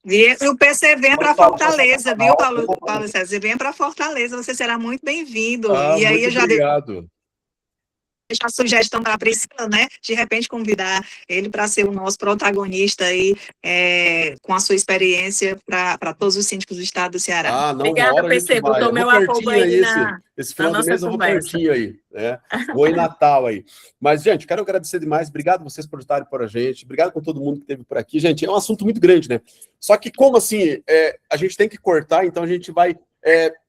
E o PC vem para Fortaleza, viu, Paulo César? Você vem para Fortaleza, você será muito bem-vindo. E aí eu já obrigado. Deixar a sugestão para a Priscila, né? De repente convidar ele para ser o nosso protagonista aí, com a sua experiência para todos os síndicos do estado do Ceará. Obrigada, PC, botou meu apoio aí esse final do mês eu vou pertinho aí, né? Vou em Natal aí. Mas, gente, quero agradecer demais. Obrigado vocês por estarem por a gente. Obrigado com todo mundo que esteve por aqui. Gente, é um assunto muito grande, né? Só que como assim, a gente tem que cortar, então a gente vai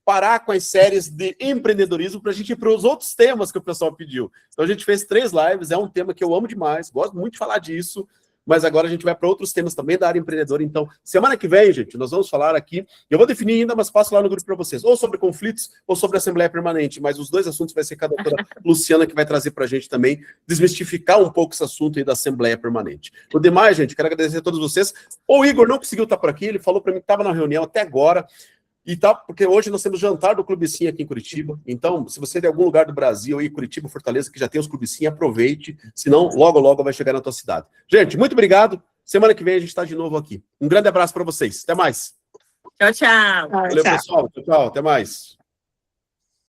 parar com as séries de empreendedorismo para a gente ir para os outros temas que o pessoal pediu. Então a gente fez 3 lives, é um tema que eu amo demais, gosto muito de falar disso, mas agora a gente vai para outros temas também da área empreendedora. Então, semana que vem, gente, nós vamos falar aqui, eu vou definir ainda, mas passo lá no grupo para vocês, ou sobre conflitos, ou sobre Assembleia Permanente, mas os 2 assuntos vai ser com a doutora Luciana, que vai trazer para a gente também, desmistificar um pouco esse assunto aí da Assembleia Permanente. O demais, gente, quero agradecer a todos vocês. O Igor não conseguiu estar por aqui, ele falou para mim que estava na reunião até agora, e tá, porque hoje nós temos jantar do Clube Sim aqui em Curitiba. Então, se você é de algum lugar do Brasil, aí, Curitiba, Fortaleza, que já tem os Clube Sim, aproveite. Senão, logo, logo vai chegar na tua cidade. Gente, muito obrigado. Semana que vem a gente está de novo aqui. Um grande abraço para vocês. Até mais. Tchau, tchau. Valeu, pessoal. Tchau, até mais.